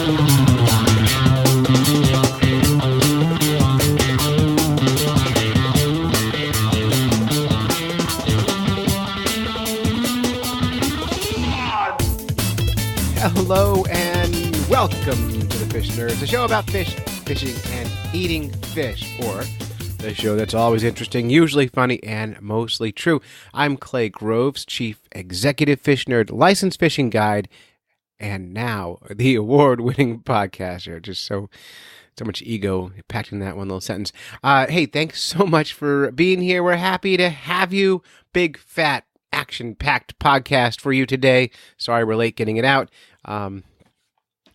Hello and welcome to the Fish Nerds, a show about fish, fishing, and eating fish, or the show that's always interesting, usually funny, and mostly true. I'm Clay Groves, Chief Executive Fish Nerd, licensed fishing guide, and now the award-winning podcaster. Just so much ego packed in that one little sentence. Hey, thanks so much for being here. We're happy to have you. Big, fat, action-packed podcast for you today. Sorry we're late getting it out.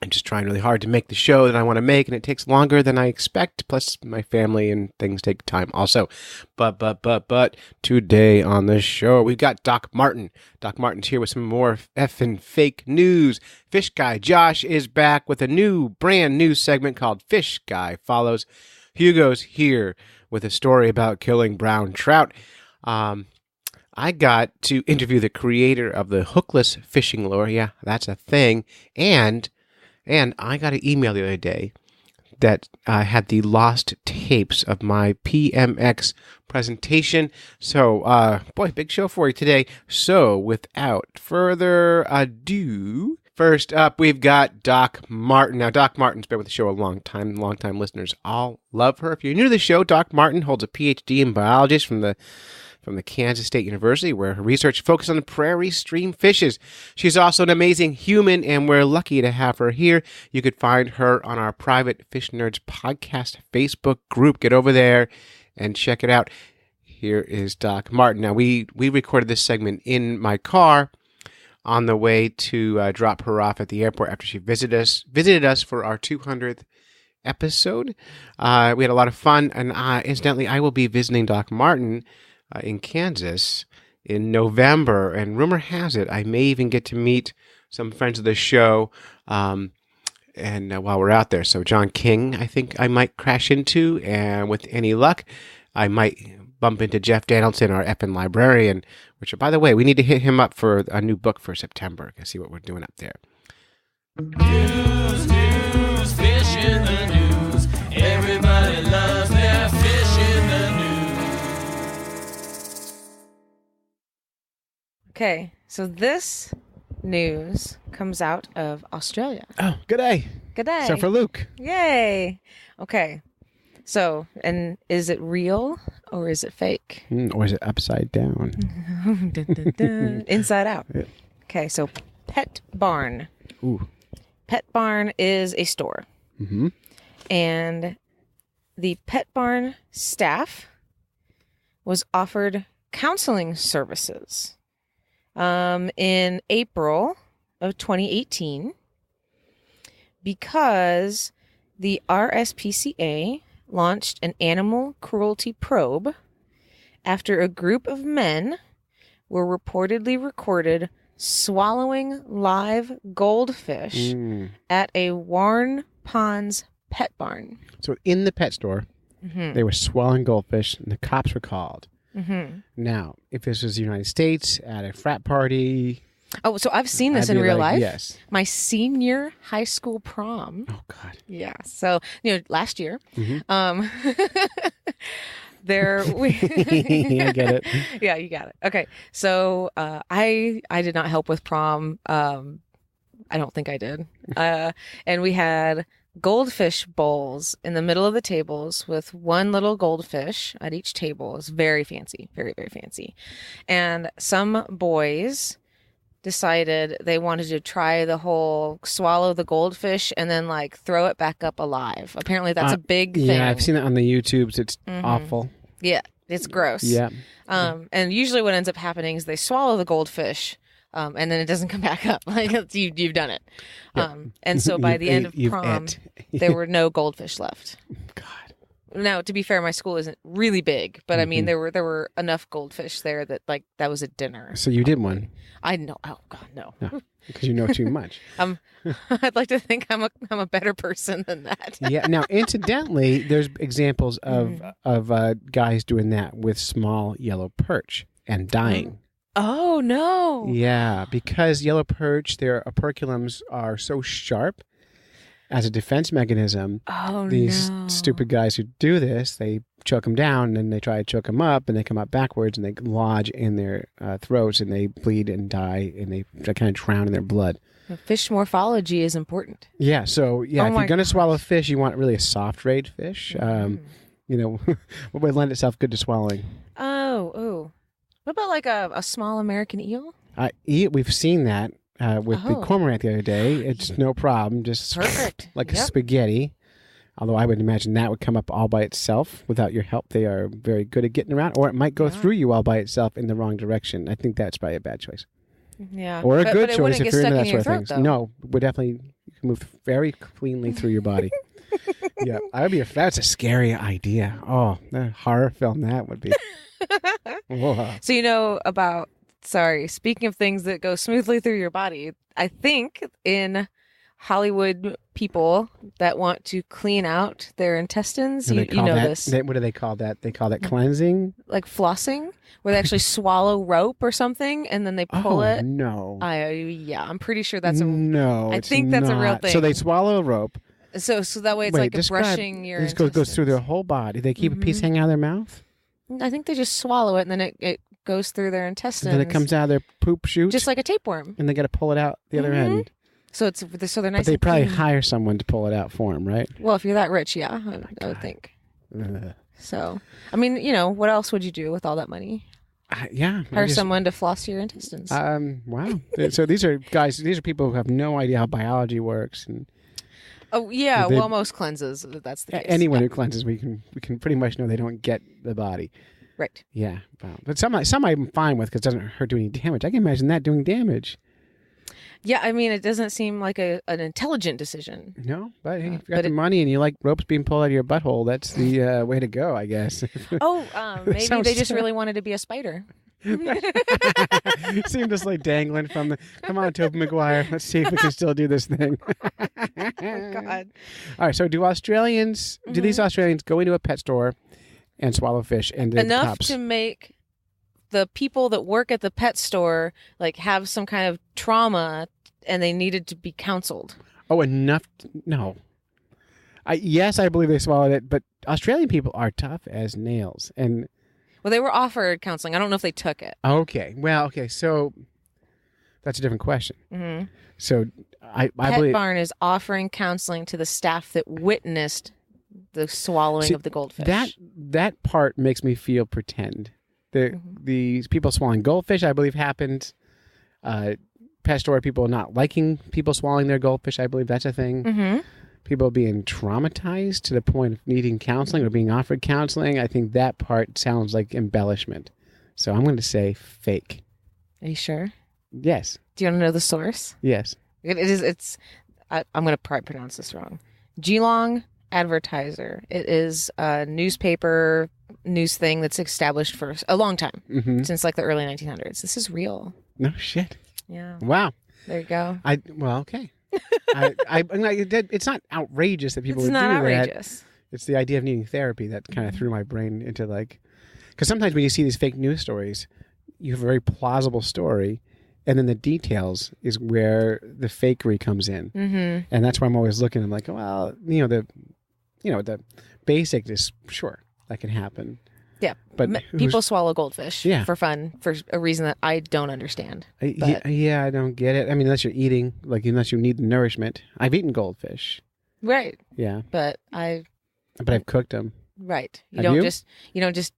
I'm just trying really hard to make the show that I want to make, and it takes longer than I expect. Plus, my family and things take time also. But today on the show, we've got Doc Martin. Doc Martin's here with some more effing fake news. Fish Guy Josh is back with a brand new segment called Fish Guy Follows. Hugo's here with a story about killing brown trout. I got to interview the creator of the Hookless fishing lure. Yeah, that's a thing. And I got an email the other day that had the lost tapes of my PMX presentation. So, big show for you today. So, without further ado, first up, we've got Doc Martin. Now, Doc Martin's been with the show a long time. Longtime listeners all love her. If you're new to the show, Doc Martin holds a PhD in biologist from the Kansas State University, where her research focused on the prairie stream fishes. She's also an amazing human, and we're lucky to have her here. You could find her on our private Fish Nerds podcast Facebook group. Get over there and check it out. Here is Doc Martin. Now, we recorded this segment in my car on the way to drop her off at the airport after she visited us for our 200th episode. We had a lot of fun, and incidentally, I will be visiting Doc Martin in Kansas in November, and rumor has it I may even get to meet some friends of the show and while we're out there. So John King, I think I might crash into, and with any luck, I might bump into Jeff Donaldson, our effing librarian, which, by the way, we need to hit him up for a new book for September. See what we're doing up there. News, fish in the news. Everybody loves their fish in the news. Okay, so this news comes out of Australia. Oh, good day. Good day. So for Luke. Yay. Okay. So, and is it real or is it fake? Or is it upside down? Dun, dun, dun. Inside out. Yeah. Okay, so Pet Barn. Ooh. Pet Barn is a store. Mm-hmm. And the Pet Barn staff was offered counseling services in April of 2018 because the RSPCA launched an animal cruelty probe after a group of men were reportedly recorded swallowing live goldfish at a Warren Ponds Pet Barn. So in the pet store, they were swallowing goldfish, and the cops were called. Mm-hmm. Now, if this was the United States at a frat party... Oh, so I've seen this I'd in be real like, life. yes. My senior high school prom. Oh, God. Yeah. So, last year, there we... I get it. Yeah, you got it. Okay. So, I did not help with prom. I don't think I did. And we had goldfish bowls in the middle of the tables with one little goldfish at each table. It's very fancy, very, very fancy. And some boys decided they wanted to try the whole swallow the goldfish and then throw it back up alive. Apparently that's a big thing. Yeah, I've seen it on the YouTubes. It's awful. Yeah, it's gross. Yeah. And usually what ends up happening is they swallow the goldfish and then it doesn't come back up. You've done it. Yeah. And so by the end of prom, there were no goldfish left. God. Now, to be fair, my school isn't really big, but I mean, there were enough goldfish there that that was a dinner. So you did one. I know. Oh God, no. Because you know too much. I'd like to think I'm a better person than that. Yeah. Now, incidentally, there's examples of guys doing that with small yellow perch and dying. Oh no. Yeah, because yellow perch, their operculums are so sharp as a defense mechanism, Oh, these no. stupid guys who do this, they choke them down, and then they try to choke them up, and they come up backwards, and they lodge in their throats, and they bleed and die, and they kind of drown in their blood. Fish morphology is important. Yeah, so yeah, Oh if my you're going to swallow gosh. fish, you want really a soft-rayed fish. You know, what would lend itself good to swallowing? Oh. What about like a small American eel? We've seen that with the Oh. cormorant the other day. It's no problem, just Perfect. like a Yep. spaghetti. Although I would imagine that would come up all by itself without your help. They are very good at getting around, or it might go through you all by itself in the wrong direction. I think that's probably a bad choice. Yeah. Or a But good it choice wouldn't if get you're into stuck that in sort of your things. throat, though. No, would definitely you can move very cleanly through your body. Yeah, that's a scary idea. Oh, a horror film that would be. Whoa. So speaking of things that go smoothly through your body, I think in Hollywood people that want to clean out their intestines, And you they call know that, this, what do they call that? They call that cleansing. like flossing, where they actually swallow rope or something and then they pull Oh it. no. I'm pretty sure that's no. I it's think that's a real not. thing. So they swallow a rope. so that way it's like describe- brushing your This goes through intestines. their whole body. They keep a piece Mhm. hanging out of their mouth, I think they just swallow it and then it goes through their intestines. and then it comes out of their poop chute, just like a tapeworm. and they got to pull it out the other Mhm. end. So they're nice. But they and probably clean. hire someone to pull it out for them, right? Well, if you're that rich, yeah, I would think. Ugh. So, I mean, what else would you do with all that money? Yeah. I Hire just- someone to floss your intestines. Wow. So these are people who have no idea how biology works, and oh yeah, they- well, most cleanses that's the case. anyone Yeah. who cleanses, we can pretty much know they don't get the body. Right. Yeah. Wow. But some I'm fine with because it doesn't hurt do any damage. I can imagine that doing damage. Yeah, I mean, it doesn't seem like an intelligent decision. No, but hey, if you but got the money and you like ropes being pulled out of your butthole, that's the way to go, I guess. Oh, maybe Sounds they just sad. really wanted to be a spider. Seem just like dangling from the. Come on, Tobey Maguire. Let's see if we can still do this thing. Oh God. All right. So, do these Australians go into a pet store and swallow fish and the Enough cops? to make the people that work at the pet store like have some kind of trauma and they needed to be counseled. Oh, enough? No. Yes, I believe they swallowed it, but Australian people are tough as nails. And Well, they were offered counseling. I don't know if they took it. okay, so that's a different question. Mm-hmm. So I Pet believe Barn is offering counseling to the staff that witnessed the swallowing See, of the goldfish. that part makes me feel pretend. The people swallowing goldfish, I believe, happened. Pet store people not liking people swallowing their goldfish, I believe that's a thing. Mm-hmm. People being traumatized to the point of needing counseling or being offered counseling, I think that part sounds like embellishment. So I'm going to say fake. Are you sure? Yes. Do you want to know the source? Yes. I'm going to probably pronounce this wrong. Geelong Advertiser. It is a newspaper news thing that's established for a long time, Mm-hmm. since like the early 1900s. This is real. No shit. Yeah. Wow. There you go. Okay. It's not outrageous that people It's would not do that. outrageous. It's the idea of needing therapy that kind of threw my brain into because sometimes when you see these fake news stories, you have a very plausible story, and then the details is where the fakery comes in, Mm-hmm. and that's why I'm always looking. I'm like, well, the basic is sure that can happen. Yeah. But People swallow goldfish Yeah. for fun for a reason that I don't understand. Yeah, I don't get it. I mean, unless you're eating, unless you need the nourishment. I've eaten goldfish. Right. Yeah, But but I've cooked them. right. You Have don't you? just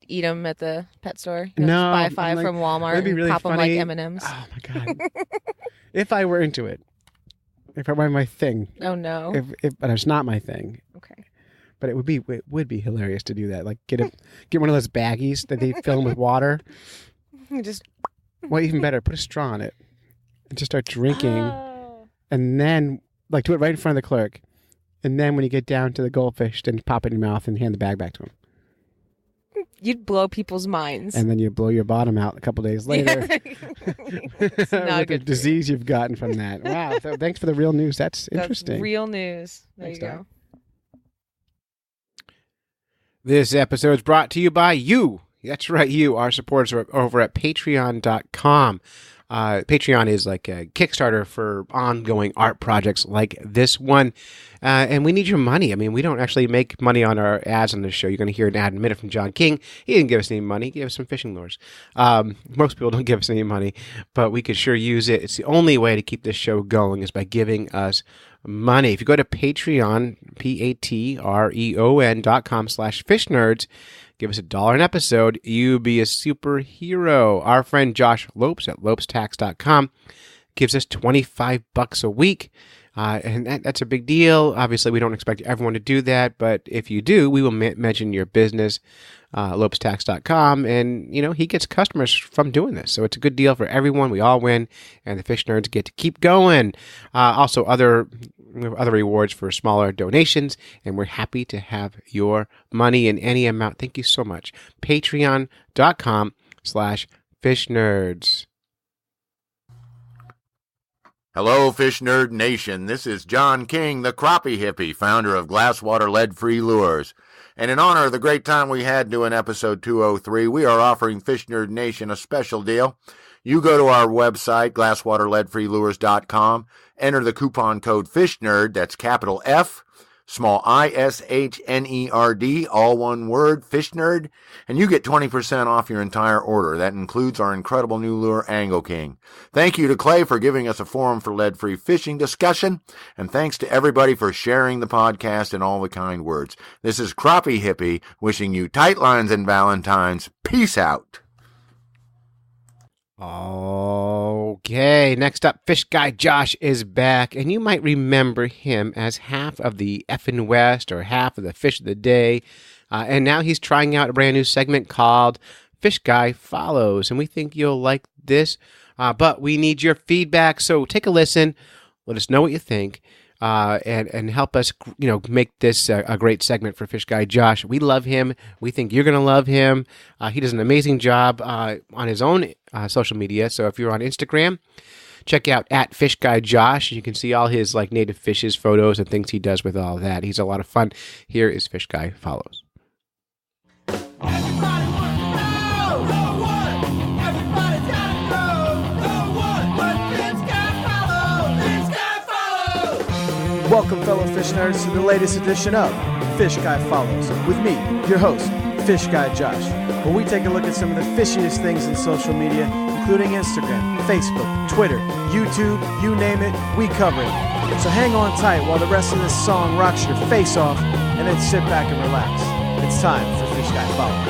eat them at the pet store. You don't No, just buy I'm 5 like, from Walmart that'd be and really pop them like funny. M&Ms. Oh my god! If I were into it, if it were my thing, Oh no. but it's not my thing. Okay. But it would be hilarious to do that. Like get one of those baggies that they fill with water. You just Well, even better, put a straw in it and just start drinking, Oh. and then do it right in front of the clerk, and then when you get down to the goldfish, then pop it in your mouth and hand the bag back to him, You'd blow people's minds. and then you blow your bottom out a couple days later. It's not with the good for disease you've gotten from that. Wow! So thanks for the real news. That's That's interesting. real news. There Thanks, you Doc. go. This episode is brought to you by you. That's right, you, our supporters over at patreon.com. Patreon is like a Kickstarter for ongoing art projects like this one. And we need your money. I mean, we don't actually make money on our ads on this show. You're going to hear an ad in a minute from John King. He didn't give us any money. He gave us some fishing lures. Most people don't give us any money, but we could sure use it. It's the only way to keep this show going is by giving us money. If you go to Patreon, patreon.com/fishnerds, give us $1 an episode, you be a superhero. Our friend Josh Lopes at lopestax.com gives us $25 a week. And that's a big deal. Obviously, we don't expect everyone to do that, but if you do, we will mention your business, lopestax.com, and, he gets customers from doing this. So it's a good deal for everyone. We all win, and the fish nerds get to keep going. Also, other rewards for smaller donations, and we're happy to have your money in any amount. Thank you so much. Patreon.com/fishnerds. Hello, Fish Nerd Nation. This is John King, the crappie hippie, founder of Glasswater Lead-Free Lures. And in honor of the great time we had doing episode 203, we are offering Fish Nerd Nation a special deal. You go to our website, glasswaterleadfreelures.com, enter the coupon code FISHNERD, that's capital F, small ISHNERD, all one word, FISHNERD, and you get 20% off your entire order. That includes our incredible new lure, Angle King. Thank you to Clay for giving us a forum for lead-free fishing discussion, and thanks to everybody for sharing the podcast and all the kind words. This is Crappie Hippie wishing you tight lines and Valentines. Peace out. Okay, next up, Fish Guy Josh is back, and you might remember him as half of the Effin' West or half of the Fish of the Day, and now he's trying out a brand new segment called Fish Guy Follows, and we think you'll like this, but we need your feedback, so take a listen, let us know what you think, and help us, make this a great segment for Fish Guy Josh. We love him. We think you're going to love him. He does an amazing job on his own social media. So if you're on Instagram, check out @FishGuyJosh. You can see all his native fishes, photos, and things he does with all that. He's a lot of fun. Here is Fish Guy Follows. Everybody wants to know, know what? Everybody's gotta know what? But this guy follows. Welcome, fellow fish nerds, to the latest edition of Fish Guy Follows, with me, your host, Fish Guy Josh, where we take a look at some of the fishiest things in social media, including Instagram, Facebook, Twitter, YouTube, you name it, we cover it. So hang on tight while the rest of this song rocks your face off, and then sit back and relax. It's time for Fish Guy Follows.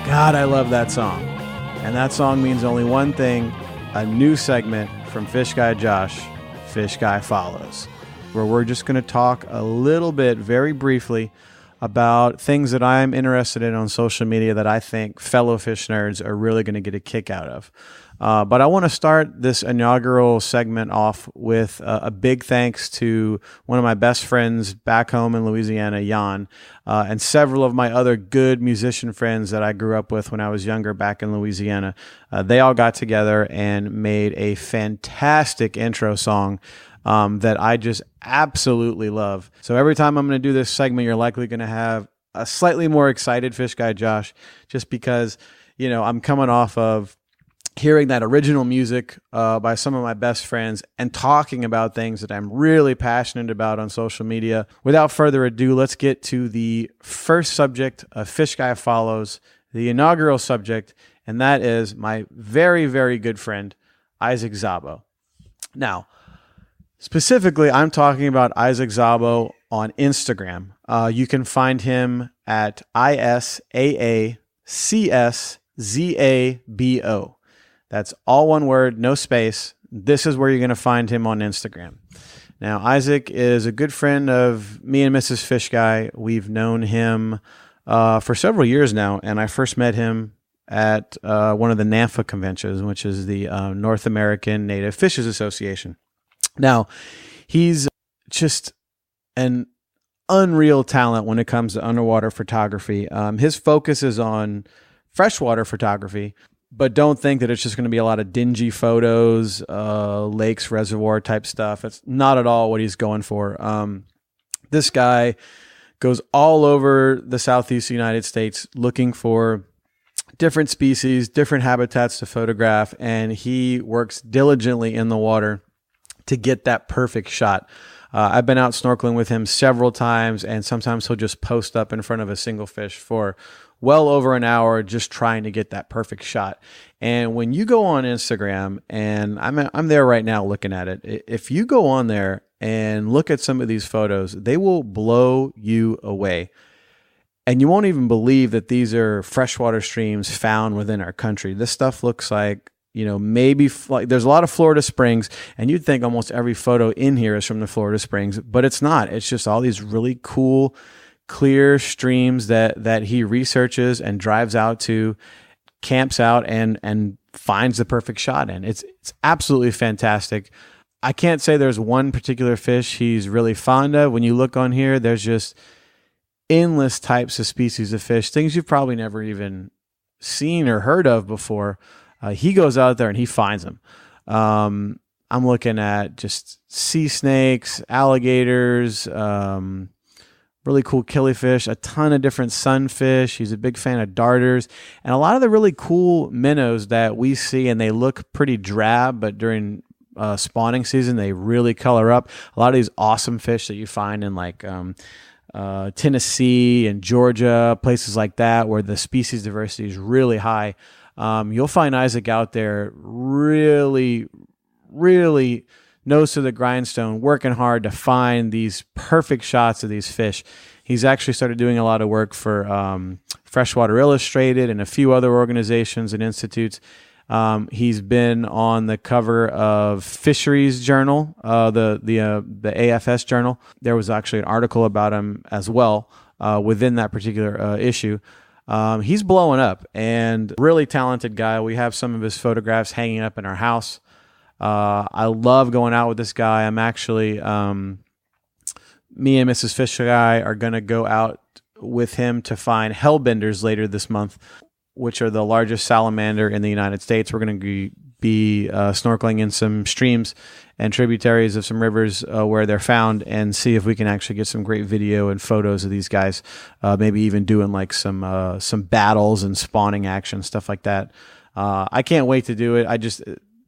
God, I love that song. And that song means only one thing, a new segment from Fish Guy Josh, Fish Guy Follows, where we're just going to talk a little bit, very briefly, about things that I'm interested in on social media that I think fellow fish nerds are really going to get a kick out of. But I want to start this inaugural segment off with a big thanks to one of my best friends back home in Louisiana, Jan, and several of my other good musician friends that I grew up with when I was younger back in Louisiana. They all got together and made a fantastic intro song that I just absolutely love. So every time I'm going to do this segment, you're likely going to have a slightly more excited Fish Guy Josh, just because, I'm coming off of hearing that original music by some of my best friends and talking about things that I'm really passionate about on social media. Without further ado, let's get to the first subject of Fish Guy Follows, the inaugural subject, and that is my very, very good friend, Isaac Sabo. Now, specifically, I'm talking about Isaac Sabo on Instagram. You can find him at ISAACSZABO. That's all one word, no space. This is where you're going to find him on Instagram. Now, Isaac is a good friend of me and Mrs. Fish Guy. We've known him for several years now, and I first met him at one of the NAMFA conventions, which is the North American Native Fishes Association. Now, he's just an unreal talent when it comes to underwater photography. His focus is on freshwater photography, but don't think that it's just going to be a lot of dingy photos, lakes, reservoir type stuff. It's not at all what he's going for. This guy goes all over the southeast United States looking for different species, different habitats to photograph, and he works diligently in the water to get that perfect shot. I've been out snorkeling with him several times, and sometimes he'll just post up in front of a single fish for well over an hour just trying to get that perfect shot. And when you go on Instagram, and I'm there right now looking at it, if you go on there and look at some of these photos, they will blow you away. And you won't even believe that these are freshwater streams found within our country. This stuff looks like, maybe like there's a lot of Florida springs, and you'd think almost every photo in here is from the Florida springs, but it's not. It's just all these really cool, clear streams that he researches and drives out to, camps out, and finds the perfect shot in. It's absolutely fantastic. I can't say there's one particular fish he's really fond of. When you look on here, there's just endless types of species of fish, things you've probably never even seen or heard of before. He goes out there and he finds them. I'm looking at just sea snakes, alligators, really cool killifish, a ton of different sunfish. He's a big fan of darters, and a lot of the really cool minnows that we see, and they look pretty drab, but during spawning season, they really color up. A lot of these awesome fish that you find in like Tennessee and Georgia, places like that, where the species diversity is really high. You'll find Isaac out there really, really nose to the grindstone, working hard to find these perfect shots of these fish. He's actually started doing a lot of work for Freshwater Illustrated and a few other organizations and institutes. He's been on the cover of Fisheries Journal, the AFS Journal. There was actually an article about him as well within that particular issue. He's blowing up, and really talented guy. We have some of his photographs hanging up in our house. I love going out with this guy. I'm actually, me and Mrs. Fish Guy are going to go out with him to find hellbenders later this month, which are the largest salamander in the United States. We're going to be snorkeling in some streams and tributaries of some rivers where they're found, and see if we can actually get some great video and photos of these guys. Maybe even doing like some battles and spawning action, stuff like that. I can't wait to do it.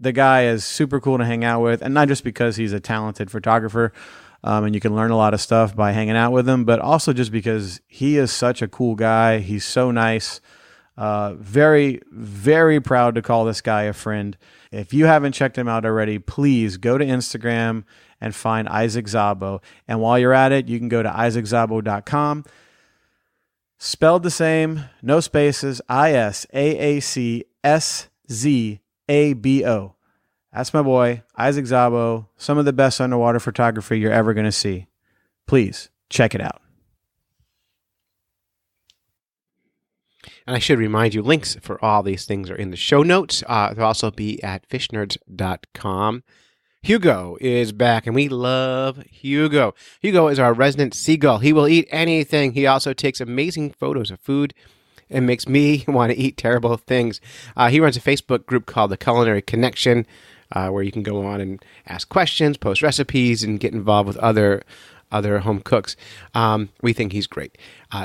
The guy is super cool to hang out with, and not just because he's a talented photographer, and you can learn a lot of stuff by hanging out with him, but also just because he is such a cool guy. He's so nice. Very, very proud to call this guy a friend. If you haven't checked him out already, please go to Instagram and find Isaac Sabo. And while you're at it, you can go to isaaczabo.com. Spelled the same, no spaces, ISAACSZABO. That's my boy, Isaac Sabo. Some of the best underwater photography you're ever going to see. Please check it out. And I should remind you, links for all these things are in the show notes. They'll also be at fishnerds.com. Hugo is back, and we love Hugo. Hugo is our resident seagull. He will eat anything. He also takes amazing photos of food and makes me want to eat terrible things. He runs a Facebook group called The Culinary Connection, where you can go on and ask questions, post recipes, and get involved with other home cooks. We think he's great.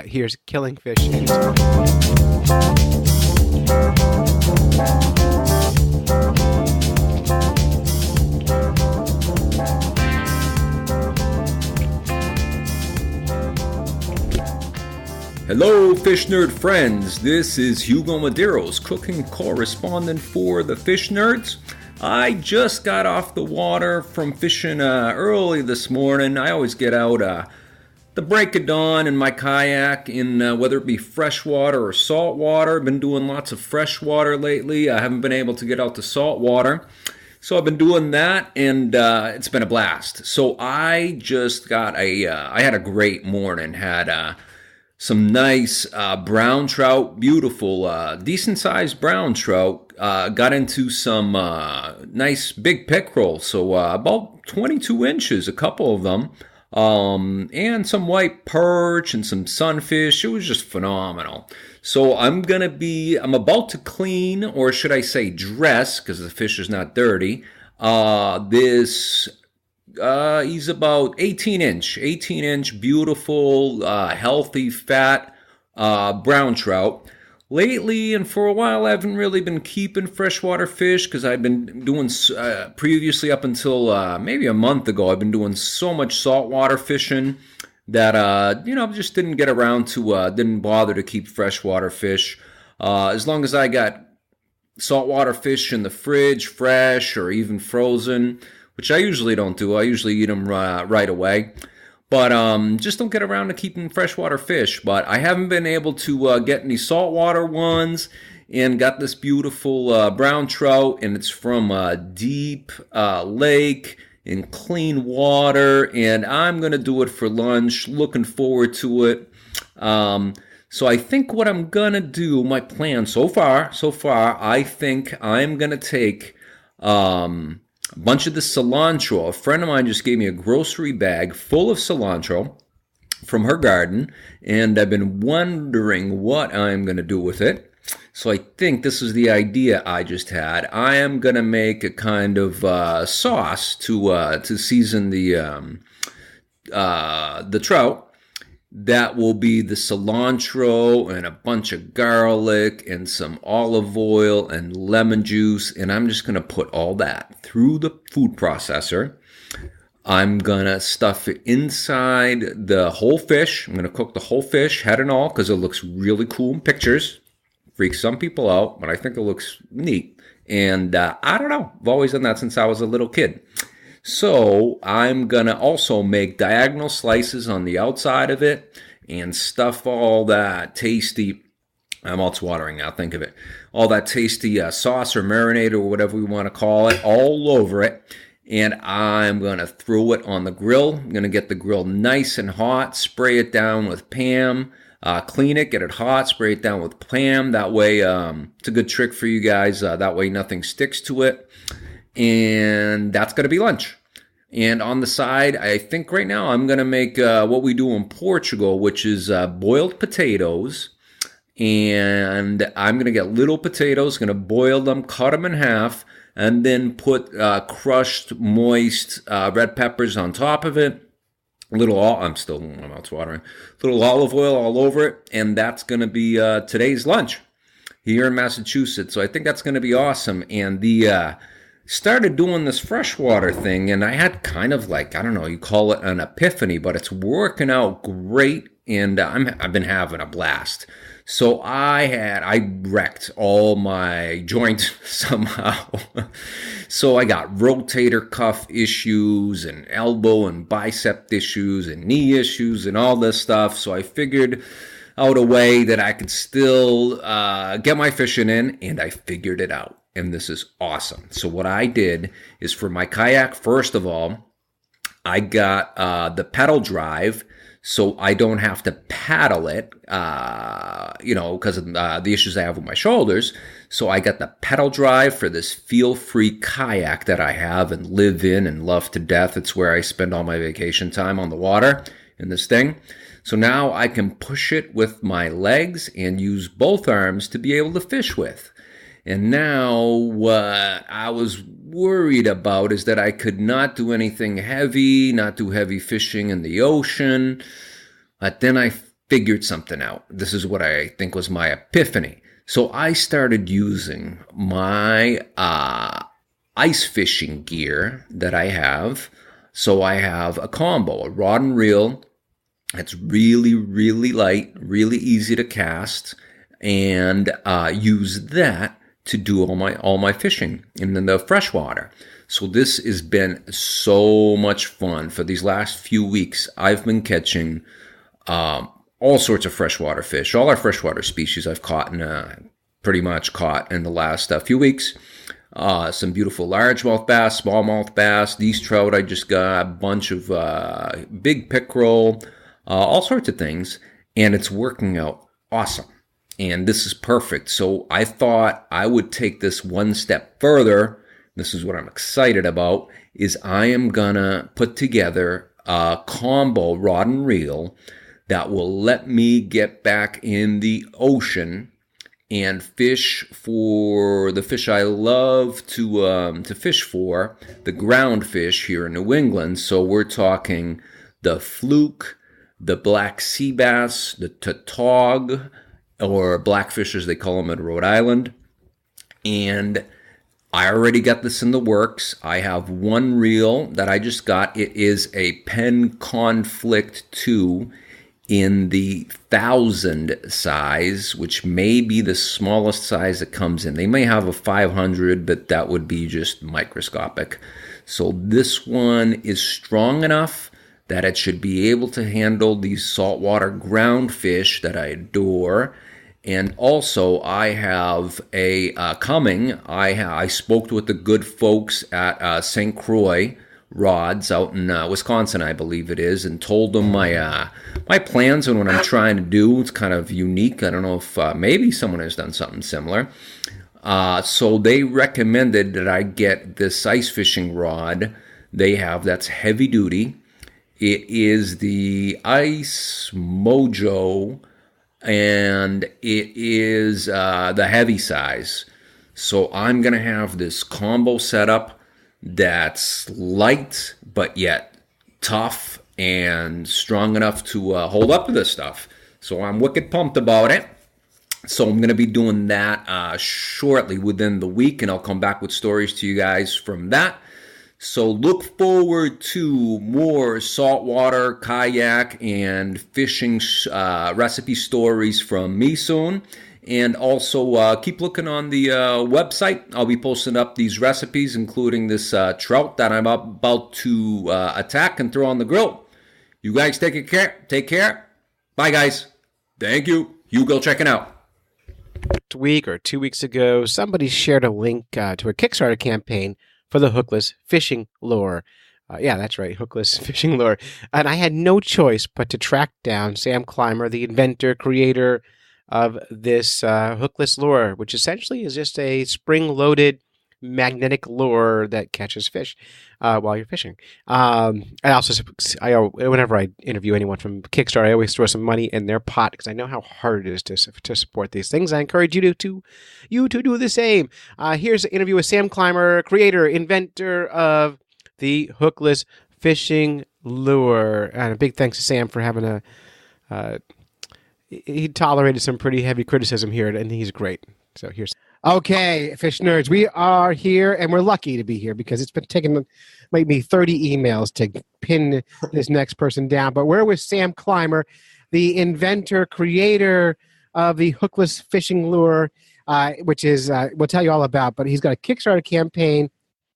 Here's Killing Fish. Hello, Fish Nerd friends. This is Hugo Medeiros, cooking correspondent for the Fish Nerds. I just got off the water from fishing early this morning. I always get out the break of dawn in my kayak, in whether it be freshwater or saltwater. I've been doing lots of freshwater lately. I haven't been able to get out to saltwater. So I've been doing that, and it's been a blast. So I just got I had a great morning. Had some nice brown trout, beautiful, decent-sized brown trout. Got into some nice big pickerel, so about 22 inches, a couple of them. And some white perch and some sunfish. It was just phenomenal. So I'm about to clean, or should I say dress, because the fish is not dirty, this He's about 18 inch, beautiful, healthy, fat, brown trout. Lately, and for a while, I haven't really been keeping freshwater fish because I've been doing, previously up until maybe a month ago, I've been doing so much saltwater fishing that, just didn't get around to, didn't bother to keep freshwater fish. As long as I got saltwater fish in the fridge, fresh or even frozen, which I usually don't do. I usually eat them right away. But just don't get around to keeping freshwater fish. But I haven't been able to get any saltwater ones, and got this beautiful brown trout, and it's from a deep lake in clean water, and I'm going to do it for lunch. Looking forward to it. So I think what I'm going to do, my plan so far, I think I'm going to take a bunch of the cilantro. A friend of mine just gave me a grocery bag full of cilantro from her garden, and I've been wondering what I'm going to do with it. So I think this is the idea I just had. I am going to make a kind of sauce to season the trout. That will be the cilantro and a bunch of garlic and some olive oil and lemon juice. And I'm just going to put all that through the food processor. I'm going to stuff it inside the whole fish. I'm going to cook the whole fish, head and all, because it looks really cool in pictures. Freaks some people out, but I think it looks neat. And I don't know. I've always done that since I was a little kid. So I'm going to also make diagonal slices on the outside of it and stuff all that tasty, I'm all watering now, think of it, all that tasty sauce or marinade or whatever we want to call it, all over it. And I'm going to throw it on the grill. I'm going to get the grill nice and hot, spray it down with Pam, clean it, get it hot, spray it down with Pam. That way, it's a good trick for you guys. That way nothing sticks to it. And that's going to be lunch. And on the side, I think right now I'm going to make what we do in Portugal, which is boiled potatoes. And I'm going to get little potatoes, going to boil them, cut them in half, and then put crushed, moist red peppers on top of it. I'm mouth's watering. Little olive oil all over it. And that's going to be today's lunch here in Massachusetts. So I think that's going to be awesome. And the started doing this freshwater thing, and I had kind of like, I don't know, you call it an epiphany, but it's working out great, and I've been having a blast. So I wrecked all my joints somehow. So I got rotator cuff issues and elbow and bicep issues and knee issues and all this stuff. So I figured out a way that I could still get my fishing in, and I figured it out. And this is awesome. So what I did is for my kayak, first of all, I got the pedal drive, so I don't have to paddle it, because of the issues I have with my shoulders. So I got the pedal drive for this feel-free kayak that I have and live in and love to death. It's where I spend all my vacation time on the water in this thing. So now I can push it with my legs and use both arms to be able to fish with. And now what I was worried about is that I could not do anything heavy, not do heavy fishing in the ocean. But then I figured something out. This is what I think was my epiphany. So I started using my ice fishing gear that I have. So I have a combo, a rod and reel. It's really, really light, really easy to cast, and use that to do all my fishing in the freshwater. So this has been so much fun. For these last few weeks, I've been catching all sorts of freshwater fish. All our freshwater species I've caught pretty much caught in the last few weeks. Some beautiful largemouth bass, smallmouth bass. These trout I just got a bunch of big pickerel, all sorts of things, and it's working out awesome. And this is perfect. So I thought I would take this one step further. This is what I'm excited about, is I am gonna put together a combo rod and reel that will let me get back in the ocean and fish for the fish I love to fish for, the ground fish here in New England. So we're talking the fluke, the black sea bass, the tautog, or blackfish as they call them at Rhode Island. And I already got this in the works. I have one reel that I just got. It is a Penn Conflict 2 in the 1,000 size, which may be the smallest size that comes in. They may have a 500, but that would be just microscopic. So this one is strong enough that it should be able to handle these saltwater ground fish that I adore. And also, I have a coming. I spoke with the good folks at St. Croix Rods out in Wisconsin, I believe it is, and told them my plans and what I'm trying to do. It's kind of unique. I don't know if maybe someone has done something similar. So they recommended that I get this ice fishing rod they have that's heavy duty. It is the Ice Mojo, and it is the heavy size. So I'm going to have this combo setup that's light, but yet tough and strong enough to hold up to this stuff. So I'm wicked pumped about it. So I'm going to be doing that shortly within the week, and I'll come back with stories to you guys from that. So look forward to more saltwater, kayak, and fishing recipe stories from me soon. And also keep looking on the website. I'll be posting up these recipes, including this trout that I'm about to attack and throw on the grill. You guys take care. Take care. Bye, guys. Thank you. Hugo checking out. Week or 2 weeks ago, somebody shared a link to a Kickstarter campaign for the Hookless fishing lure. Yeah, that's right, Hookless fishing lure. And I had no choice but to track down Sam Clymer, the inventor, creator of this hookless lure, which essentially is just a spring-loaded magnetic lure that catches fish while you're fishing. Whenever I interview anyone from Kickstarter, I always throw some money in their pot because I know how hard it is to support these things. I encourage you to do the same. Here's an interview with Sam Clymer, creator, inventor of the hookless fishing lure. And a big thanks to Sam for having he tolerated some pretty heavy criticism here, and he's great. So here's... Okay, fish nerds, we are here, and we're lucky to be here because it's been taking maybe 30 emails to pin this next person down. But we're with Sam Clymer, the inventor, creator of the hookless fishing lure, which is we'll tell you all about. But he's got a Kickstarter campaign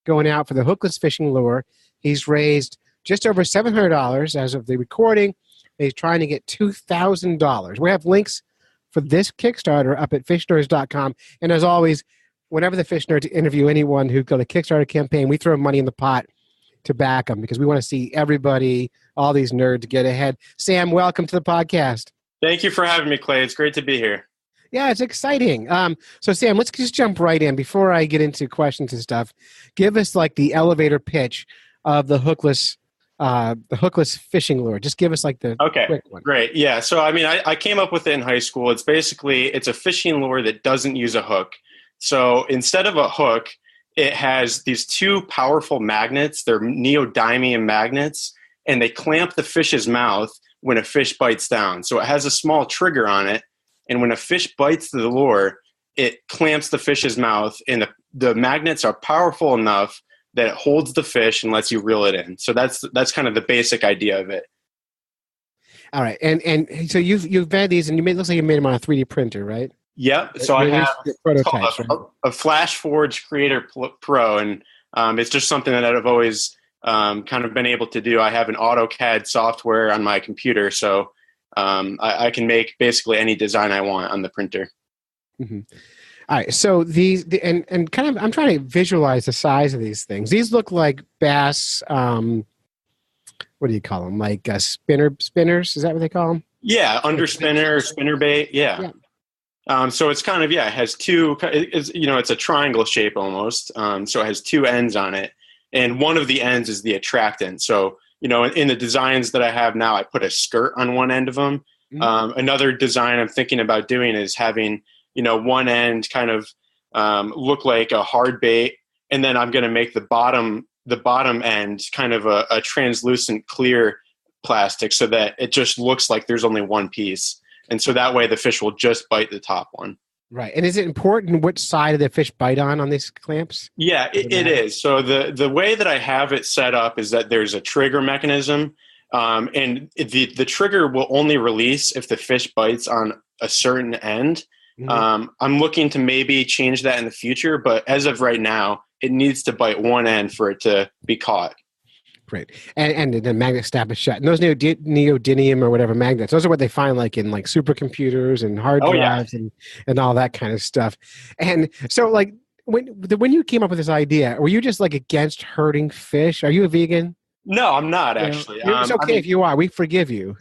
going out for the hookless fishing lure. He's raised just over $700 as of the recording. He's trying to get $2,000. We have links for this Kickstarter up at fishnerds.com. And as always, whenever the Fish Nerds interview anyone who's got a Kickstarter campaign, we throw money in the pot to back them because we want to see everybody, all these nerds, get ahead. Sam, welcome to the podcast. Thank you for having me, Clay. It's great to be here. Yeah, it's exciting. So Sam, let's just jump right in. Before I get into questions and stuff, give us like the elevator pitch of the hookless fishing lure. Just give us like the quick one. Great. Yeah. So, I mean, I came up with it in high school. It's a fishing lure that doesn't use a hook. So instead of a hook, it has these two powerful magnets. They're neodymium magnets, and they clamp the fish's mouth when a fish bites down. So it has a small trigger on it. And when a fish bites the lure, it clamps the fish's mouth, and the magnets are powerful enough that it holds the fish and lets you reel it in. So that's kind of the basic idea of it. All right, and so you've made these, and looks like you made them on a 3D printer, right? Yep. So I have prototypes, a Flash Forge Creator Pro, and it's just something that I've always kind of been able to do. I have an AutoCAD software on my computer, so I can make basically any design I want on the printer. Mm-hmm. All right, so these and kind of I'm trying to visualize the size of these things. These look like bass. What do you call them? Like spinners? Is that what they call them? Yeah, underspinner, spinnerbait. Yeah. So it's kind of it has two. It's a triangle shape almost. So it has two ends on it, and one of the ends is the attractant. So in the designs that I have now, I put a skirt on one end of them. Mm-hmm. Another design I'm thinking about doing is having one end kind of look like a hard bait, and then I'm going to make the bottom end kind of a translucent clear plastic so that it just looks like there's only one piece. And so that way the fish will just bite the top one. Right. And is it important which side of the fish bite on these clamps? Yeah, it is. So the way that I have it set up is that there's a trigger mechanism, and the trigger will only release if the fish bites on a certain end. Mm-hmm. I'm looking to maybe change that in the future, but as of right now, it needs to bite one end for it to be caught. Great. And the magnet snap is shut. And those neodymium or whatever magnets, those are what they find like in like supercomputers and hard drives and all that kind of stuff. And so like when you came up with this idea, were you just like against hurting fish? Are you a vegan? No, I'm not actually. It's okay if you are. We forgive you.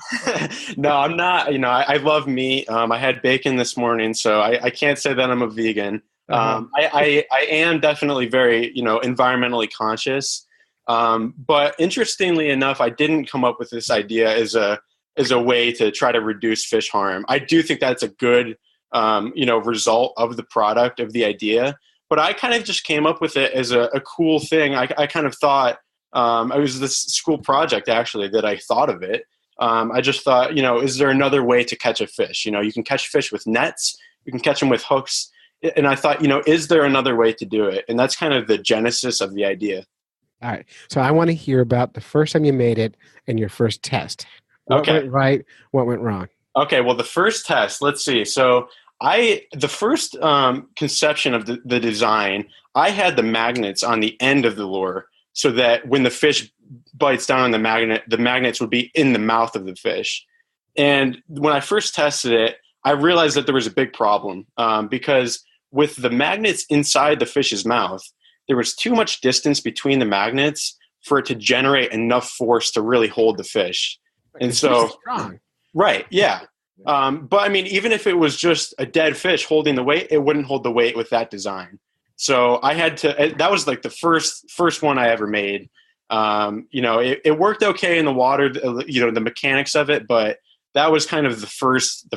No, I'm not. I love meat. I had bacon this morning, so I can't say that I'm a vegan. I am definitely very, environmentally conscious. But interestingly enough, I didn't come up with this idea as a way to try to reduce fish harm. I do think that's a good, result of the product, of the idea. But I kind of just came up with it as a cool thing. I kind of thought, it was this school project actually that I thought of it. I just thought, is there another way to catch a fish? You can catch fish with nets, you can catch them with hooks. And I thought, is there another way to do it? And that's kind of the genesis of the idea. All right. So I want to hear about the first time you made it and your first test. What went right? What went wrong? Okay. Well, the first test, let's see. So the first conception of the design, I had the magnets on the end of the lure so that when the fish bites down on the magnets would be in the mouth of the fish. And when I first tested it, I realized that there was a big problem because with the magnets inside the fish's mouth, there was too much distance between the magnets for it to generate enough force to really hold the fish. And so, strong. Right, yeah. But I mean, even if it was just a dead fish holding the weight, it wouldn't hold the weight with that design. So I had to. That was like the first one I ever made. It worked okay in the water. The mechanics of it, but that was kind of the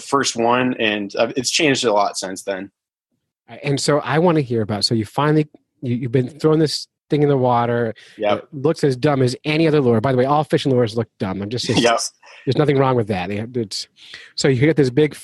first one, and it's changed a lot since then. And so I want to hear about. So you finally. You've been throwing this thing in the water. Yeah, it looks as dumb as any other lure. By the way, all fishing lures look dumb. I'm just saying. There's nothing wrong with that. So you get this big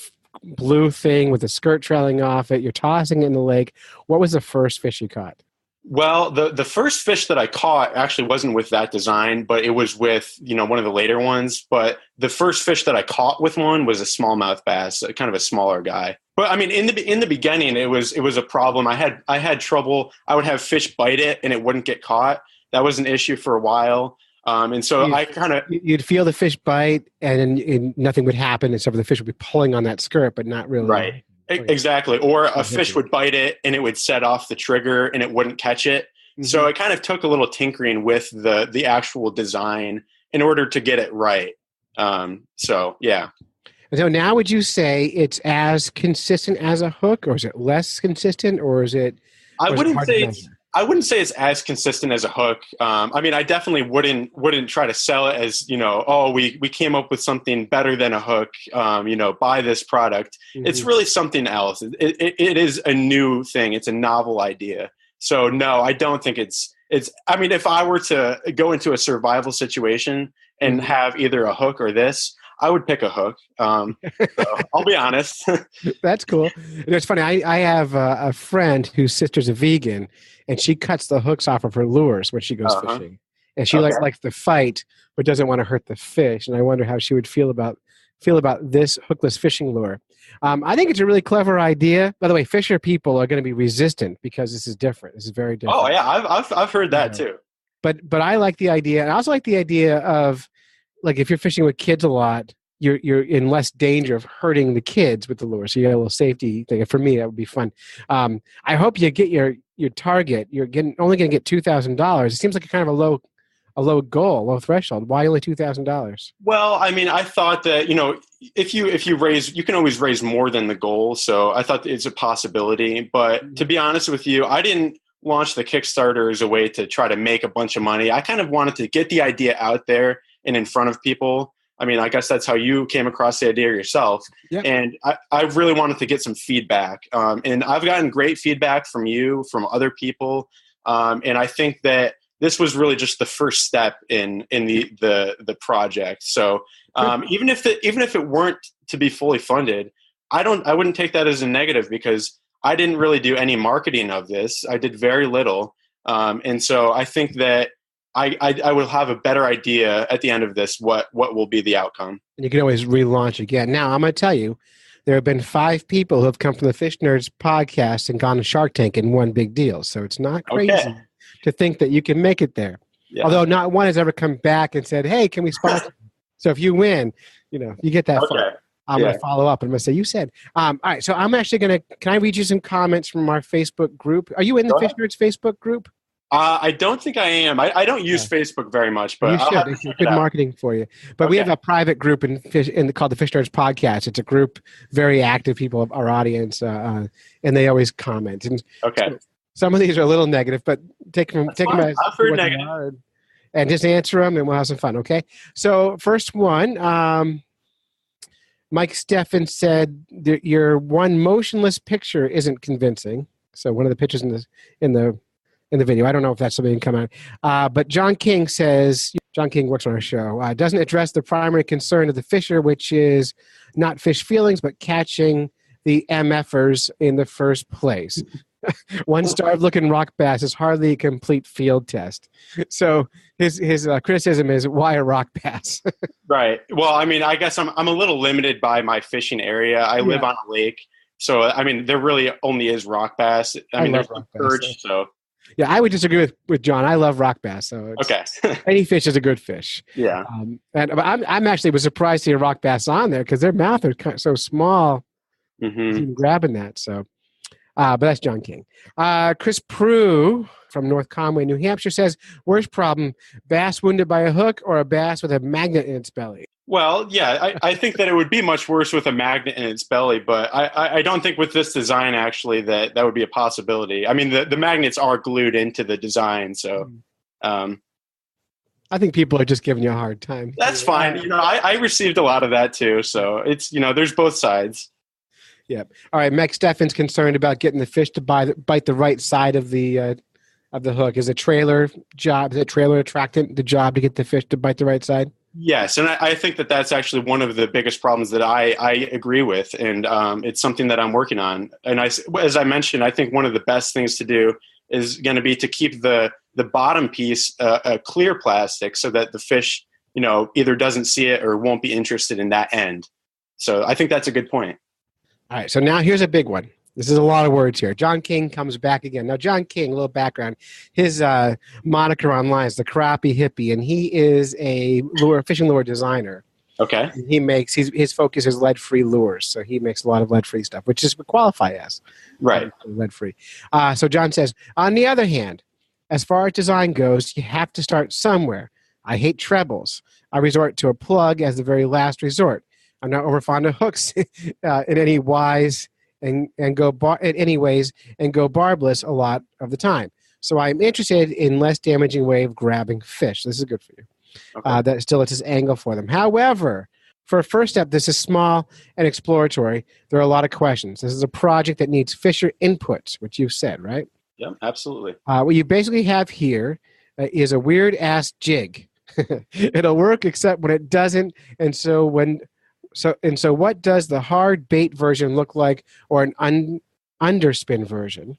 blue thing with the skirt trailing off it. You're tossing it in the lake. What was the first fish you caught? Well, the first fish that I caught actually wasn't with that design, but it was with one of the later ones. But the first fish that I caught with one was a smallmouth bass, kind of a smaller guy. But I mean, in the beginning, it was a problem. I had trouble. I would have fish bite it, and it wouldn't get caught. That was an issue for a while. And so you'd feel the fish bite, and nothing would happen, except for the fish would be pulling on that skirt, but not really. Right. Exactly. Or a fish would bite it, and it would set off the trigger, and it wouldn't catch it. Mm-hmm. So it kind of took a little tinkering with the actual design in order to get it right. So yeah. So now would you say it's as consistent as a hook, or is it less consistent, or is it? I wouldn't say it's as consistent as a hook. I mean, I definitely wouldn't try to sell it as, we came up with something better than a hook, buy this product. Mm-hmm. It's really something else. It is a new thing. It's a novel idea. So no, I don't think it's, I mean, if I were to go into a survival situation and have either a hook or this, I would pick a hook. So I'll be honest. That's cool. It's funny. I have a friend whose sister's a vegan, and she cuts the hooks off of her lures when she goes fishing. And she likes to fight, but doesn't want to hurt the fish. And I wonder how she would feel about this hookless fishing lure. I think it's a really clever idea. By the way, fisher people are going to be resistant because this is different. This is very different. Oh yeah, I've heard that too. But I like the idea, and I also like the idea of, like, if you're fishing with kids a lot, you're in less danger of hurting the kids with the lure. So you got a little safety thing. For me, that would be fun. I hope you get your target. You're only going to get $2,000. It seems like a kind of a low goal, low threshold. Why only $2,000? Well, I mean, I thought that if you raise, you can always raise more than the goal. So I thought it's a possibility. But to be honest with you, I didn't launch the Kickstarter as a way to try to make a bunch of money. I kind of wanted to get the idea out there and in front of people. I mean, I guess that's how you came across the idea yourself. Yep. And I really wanted to get some feedback. And I've gotten great feedback from you, from other people. And I think that this was really just the first step in the project. So even if it weren't to be fully funded, I wouldn't take that as a negative, because I didn't really do any marketing of this. I did very little. And so I think that I will have a better idea at the end of this what will be the outcome. And you can always relaunch again. Now, I'm going to tell you, there have been 5 people who have come from the Fish Nerds podcast and gone to Shark Tank and won big deals. So it's not crazy to think that you can make it there. Yeah. Although not one has ever come back and said, hey, can we sponsor? So if you win, you get that far. I'm going to follow up. I'm going to say, you said. All right, so I'm actually going to, can I read you some comments from our Facebook group? Are you in the Fish Nerds Facebook group? I don't think I am. I don't use Facebook very much, but you should. It's good marketing for you. But we have a private group called the Fish Nerds Podcast. It's a group, very active people of our audience, and they always comment. And so some of these are a little negative, but take them as I've heard negative. And just answer them, and we'll have some fun. Okay. So first one, Mike Steffen said that your one motionless picture isn't convincing. So one of the pictures in the video. I don't know if that's something that can come out. But John King says, John King works on our show, doesn't address the primary concern of the fisher, which is not fish feelings, but catching the MFers in the first place. One starved-looking rock bass is hardly a complete field test. So his criticism is, why a rock bass? Right. Well, I mean, I guess I'm a little limited by my fishing area. I live on a lake. So, I mean, there really only is rock bass. I mean, there's perch, so... Yeah, I would disagree with John. I love rock bass. So any fish is a good fish. Yeah. And I'm actually was surprised to see a rock bass on there, because their mouth are kind of so small. Even grabbing that. So, but that's John King. Chris Prue from North Conway, New Hampshire says, worst problem, bass wounded by a hook or a bass with a magnet in its belly? Well, yeah, I think that it would be much worse with a magnet in its belly, but I don't think with this design, actually, that would be a possibility. I mean, the magnets are glued into the design, so... I think people are just giving you a hard time. That's fine. I received a lot of that, too, so it's, there's both sides. Yep. All right, Mike Steffen's concerned about getting the fish to bite the right side of the hook. Is a trailer attractant the job to get the fish to bite the right side? Yes, and I think that that's actually one of the biggest problems that I agree with, and it's something that I'm working on. And as I mentioned, I think one of the best things to do is going to be to keep the bottom piece a clear plastic, so that the fish, either doesn't see it or won't be interested in that end. So I think that's a good point. All right, so now here's a big one. This is a lot of words here. John King comes back again. Now, John King, a little background. His moniker online is the Crappie Hippie, and he is a fishing lure designer. Okay. His focus is lead-free lures, so he makes a lot of lead-free stuff, which would qualify as lead-free. So John says, on the other hand, as far as design goes, you have to start somewhere. I hate trebles. I resort to a plug as the very last resort. I'm not over fond of hooks in any wise. And go barbless a lot of the time. So I'm interested in less damaging way of grabbing fish. This is good for you. Okay. That still it's this angle for them. However, for a first step, this is small and exploratory. There are a lot of questions. This is a project that needs fisher inputs, which you've said, right? Yeah, absolutely. What you basically have here is a weird ass jig. It'll work except when it doesn't, and so what does the hard bait version look like, or an underspin version?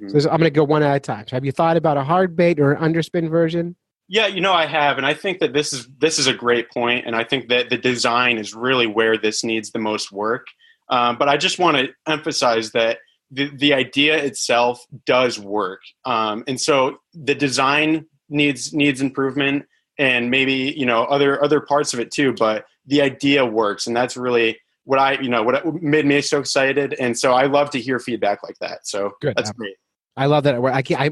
So I'm going to go one at a time. So have you thought about a hard bait or an underspin version? Yeah, I have, and I think that this is a great point, and I think that the design is really where this needs the most work. But I just want to emphasize that the idea itself does work, and so the design needs improvement, and maybe other parts of it too. But the idea works, and that's really what made me so excited. And so I love to hear feedback like that. So good. That's great. I love that.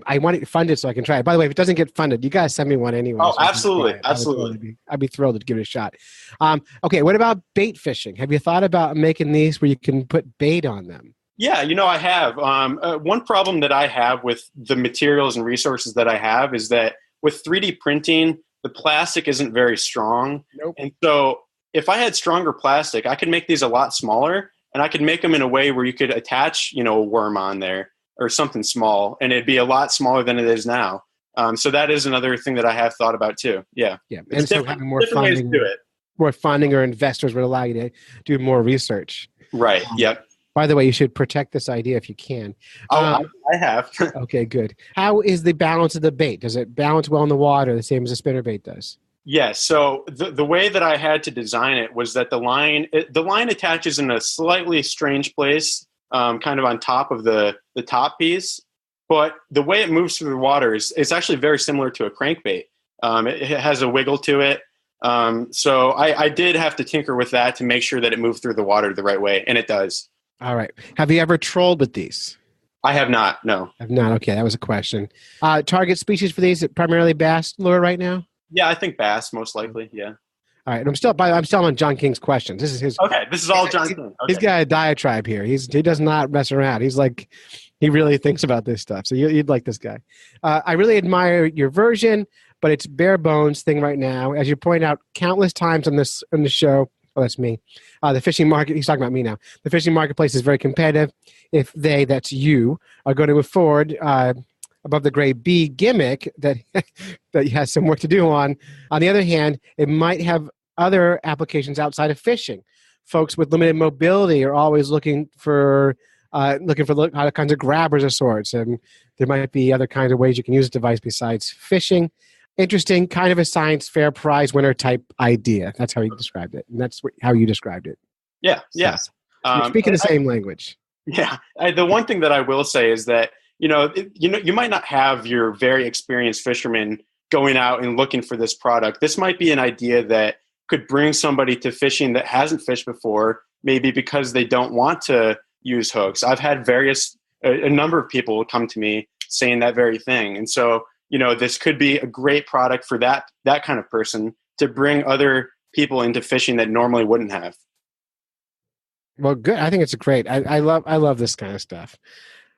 I want it funded so I can try it. By the way, if it doesn't get funded, you guys send me one anyway. Oh, so absolutely. Absolutely. I'd be thrilled to give it a shot. Okay. What about bait fishing? Have you thought about making these where you can put bait on them? Yeah, I have. One problem that I have with the materials and resources that I have is that with 3D printing, the plastic isn't very strong. Nope. And so if I had stronger plastic, I could make these a lot smaller, and I could make them in a way where you could attach, a worm on there or something small, and it'd be a lot smaller than it is now. So that is another thing that I have thought about too. Yeah. Yeah. It's And so having more different ways to funding, do it. more funding or investors would allow you to do more research. Right. Yep. By the way, you should protect this idea if you can. I have. Okay, good. How is the balance of the bait? Does it balance well in the water the same as a spinnerbait does? Yes. So the way that I had to design it was that the line attaches in a slightly strange place, kind of on top of the top piece. But the way it moves through the water is actually very similar to a crankbait. It has a wiggle to it. So I did have to tinker with that to make sure that it moved through the water the right way, and it does. All right. Have you ever trolled with these? I have not. No. Have not. Okay, that was a question. Target species for these, primarily bass lure right now? Yeah, I think bass most likely. Yeah. All right. And I'm still on John King's questions. This is his. Okay. This is all John King. Okay. He's got a diatribe here. He does not mess around. He's like, he really thinks about this stuff. So you'd like this guy. I really admire your version, but it's bare bones thing right now. As you point out countless times on the show. Oh, that's me. The fishing market, he's talking about me now. The fishing marketplace is very competitive. If that's you, are going to move forward above the grade B gimmick that has some work to do on. On the other hand, it might have other applications outside of fishing. Folks with limited mobility are always looking for other kinds of grabbers of sorts, and there might be other kinds of ways you can use the device besides fishing. Interesting, kind of a science fair prize winner type idea. That's how he described it, and that's how you described it. Yeah, yeah. So you're speaking the same language. Yeah. The one thing that I will say is that you might not have your very experienced fisherman going out and looking for this product. This might be an idea that could bring somebody to fishing that hasn't fished before, maybe because they don't want to use hooks. I've had a number of people come to me saying that very thing. And so, this could be a great product for that kind of person to bring other people into fishing that normally wouldn't have. Well, good. I think it's great. I love this kind of stuff.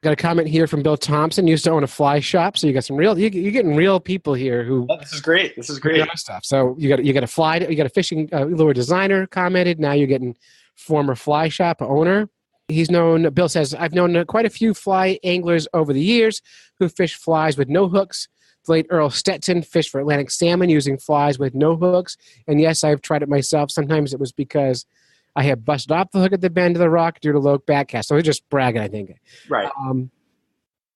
Got a comment here from Bill Thompson. Used to own a fly shop, so you got some real. You're getting real people here who. Oh, this is great. This is great stuff. So you got a fishing lure designer commented. Now you're getting former fly shop owner. Bill says, I've known quite a few fly anglers over the years who fish flies with no hooks. The late Earl Stetson fished for Atlantic salmon using flies with no hooks. And yes, I've tried it myself. Sometimes it was because I had busted off the hook at the bend of the rock due to low backcast. So he's just bragging, I think. Right.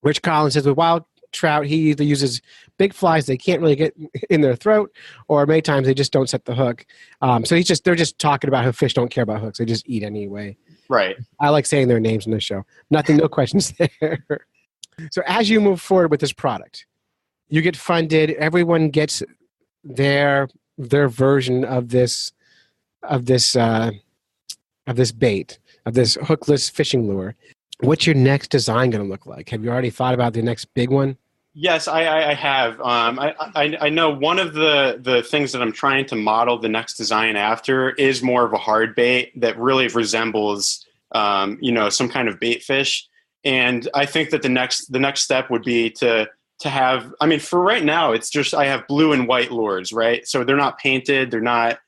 Rich Collins says, with wild trout, he either uses big flies they can't really get in their throat, or many times they just don't set the hook. So they're just talking about how fish don't care about hooks. They just eat anyway. Right. I like saying their names in the show. No questions there. So as you move forward with this product, you get funded. Everyone gets their version of this bait, of this hookless fishing lure. What's your next design going to look like? Have you already thought about the next big one? Yes, I have. I know one of the things that I'm trying to model the next design after is more of a hard bait that really resembles, some kind of bait fish. And I think that the next step would be to have. I mean, for right now, it's just I have blue and white lures, right? So they're not painted. They're not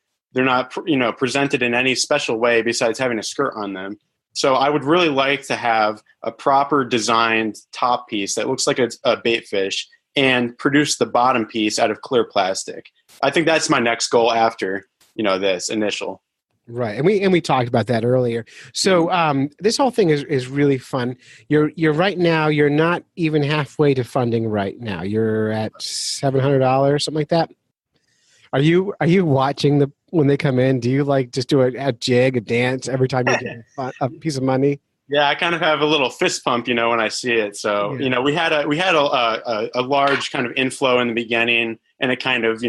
presented in any special way besides having a skirt on them. So I would really like to have a proper designed top piece that looks like a bait fish and produce the bottom piece out of clear plastic. I think that's my next goal after, this initial. Right. And we talked about that earlier. So this whole thing is really fun. You're right now, you're not even halfway to funding right now. You're at $700, something like that. Are you watching when they come in? Do you just do a jig, a dance every time you get a piece of money? Yeah, I kind of have a little fist pump, when I see it. So, yeah. We had a large kind of inflow in the beginning, and it kind of,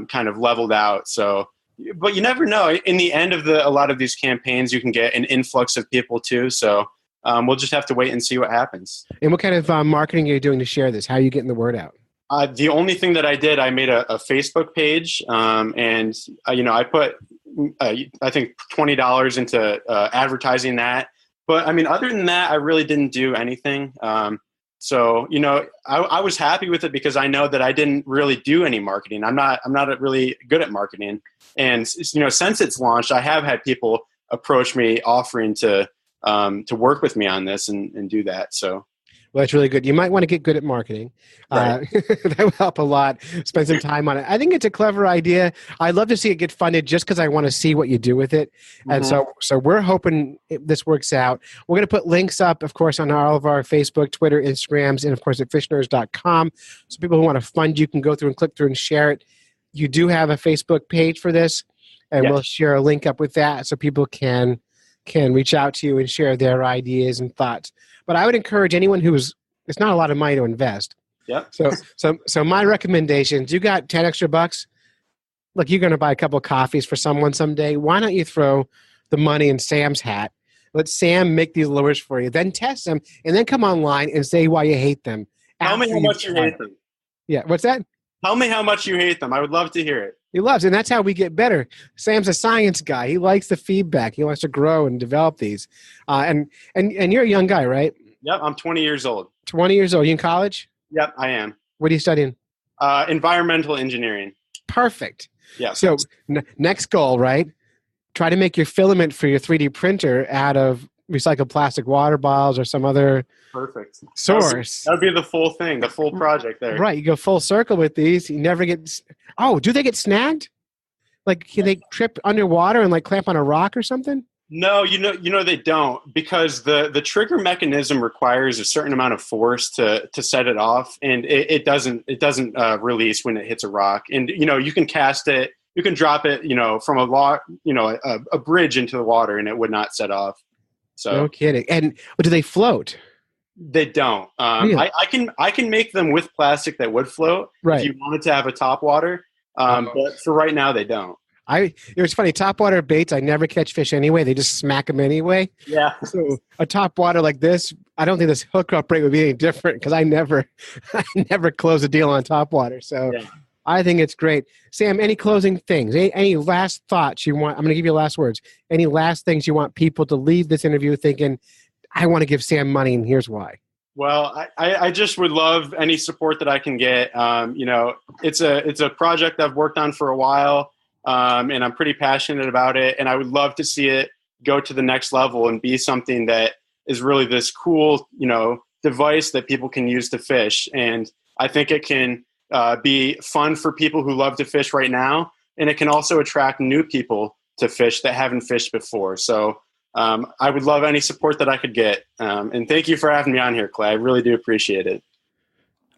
kind of leveled out. So, but you never know. In the end of a lot of these campaigns, you can get an influx of people too. So, we'll just have to wait and see what happens. And what kind of marketing are you doing to share this? How are you getting the word out? The only thing that I did, I made a Facebook page, and I put I think $20 into advertising that. But I mean, other than that, I really didn't do anything. So, I was happy with it because I know that I didn't really do any marketing. I'm not really good at marketing. And, since it's launched, I have had people approach me offering to work with me on this and do that. So. Well, that's really good. You might want to get good at marketing. Right. That will help a lot. Spend some time on it. I think it's a clever idea. I'd love to see it get funded just because I want to see what you do with it. And so we're hoping this works out. We're going to put links up, of course, on all of our Facebook, Twitter, Instagrams, and, of course, at fishnerds.com. So people who want to fund you can go through and click through and share it. You do have a Facebook page for this, and we'll share a link up with that so people can reach out to you and share their ideas and thoughts. But I would encourage anyone it's not a lot of money to invest. Yeah. So my recommendations, you got 10 extra bucks. Look, you're going to buy a couple of coffees for someone someday. Why don't you throw the money in Sam's hat? Let Sam make these lures for you. Then test them and then come online and say why you hate them. Tell me how much you hate them. Yeah. What's that? Tell me how much you hate them. I would love to hear it. He loves, and that's how we get better. Sam's a science guy. He likes the feedback. He wants to grow and develop these. And you're a young guy, right? Yep, I'm 20 years old. 20 years old. You in college? Yep, I am. What are you studying? Environmental engineering. Perfect. Yeah. So next goal, right? Try to make your filament for your 3D printer out of recycled plastic water bottles or some other perfect source. That would be the full thing, the full project there. Right. You go full circle with these. You never get. Oh, do they get snagged? Like, can they trip underwater and like clamp on a rock or something? No, they don't, because the trigger mechanism requires a certain amount of force to set it off, and it doesn't release when it hits a rock. And you can cast it, you can drop it, from a bridge into the water, and it would not set off. So no kidding. And do they float? They don't. Really? I can make them with plastic that would float right. if you wanted to have a top water. But for right now, they don't. It's funny. Topwater baits, I never catch fish anyway. They just smack them anyway. Yeah. So a topwater like this, I don't think this hookup rate would be any different because I never close a deal on topwater. So yeah. I think it's great. Sam, any closing things? Any last thoughts you want? I'm going to give you last words. Any last things you want people to leave this interview thinking, I want to give Sam money and here's why? Well, I just would love any support that I can get. It's a project I've worked on for a while. And I'm pretty passionate about it, and I would love to see it go to the next level and be something that is really this cool, device that people can use to fish. And I think it can be fun for people who love to fish right now, and it can also attract new people to fish that haven't fished before. So I would love any support that I could get. And thank you for having me on here, Clay. I really do appreciate it.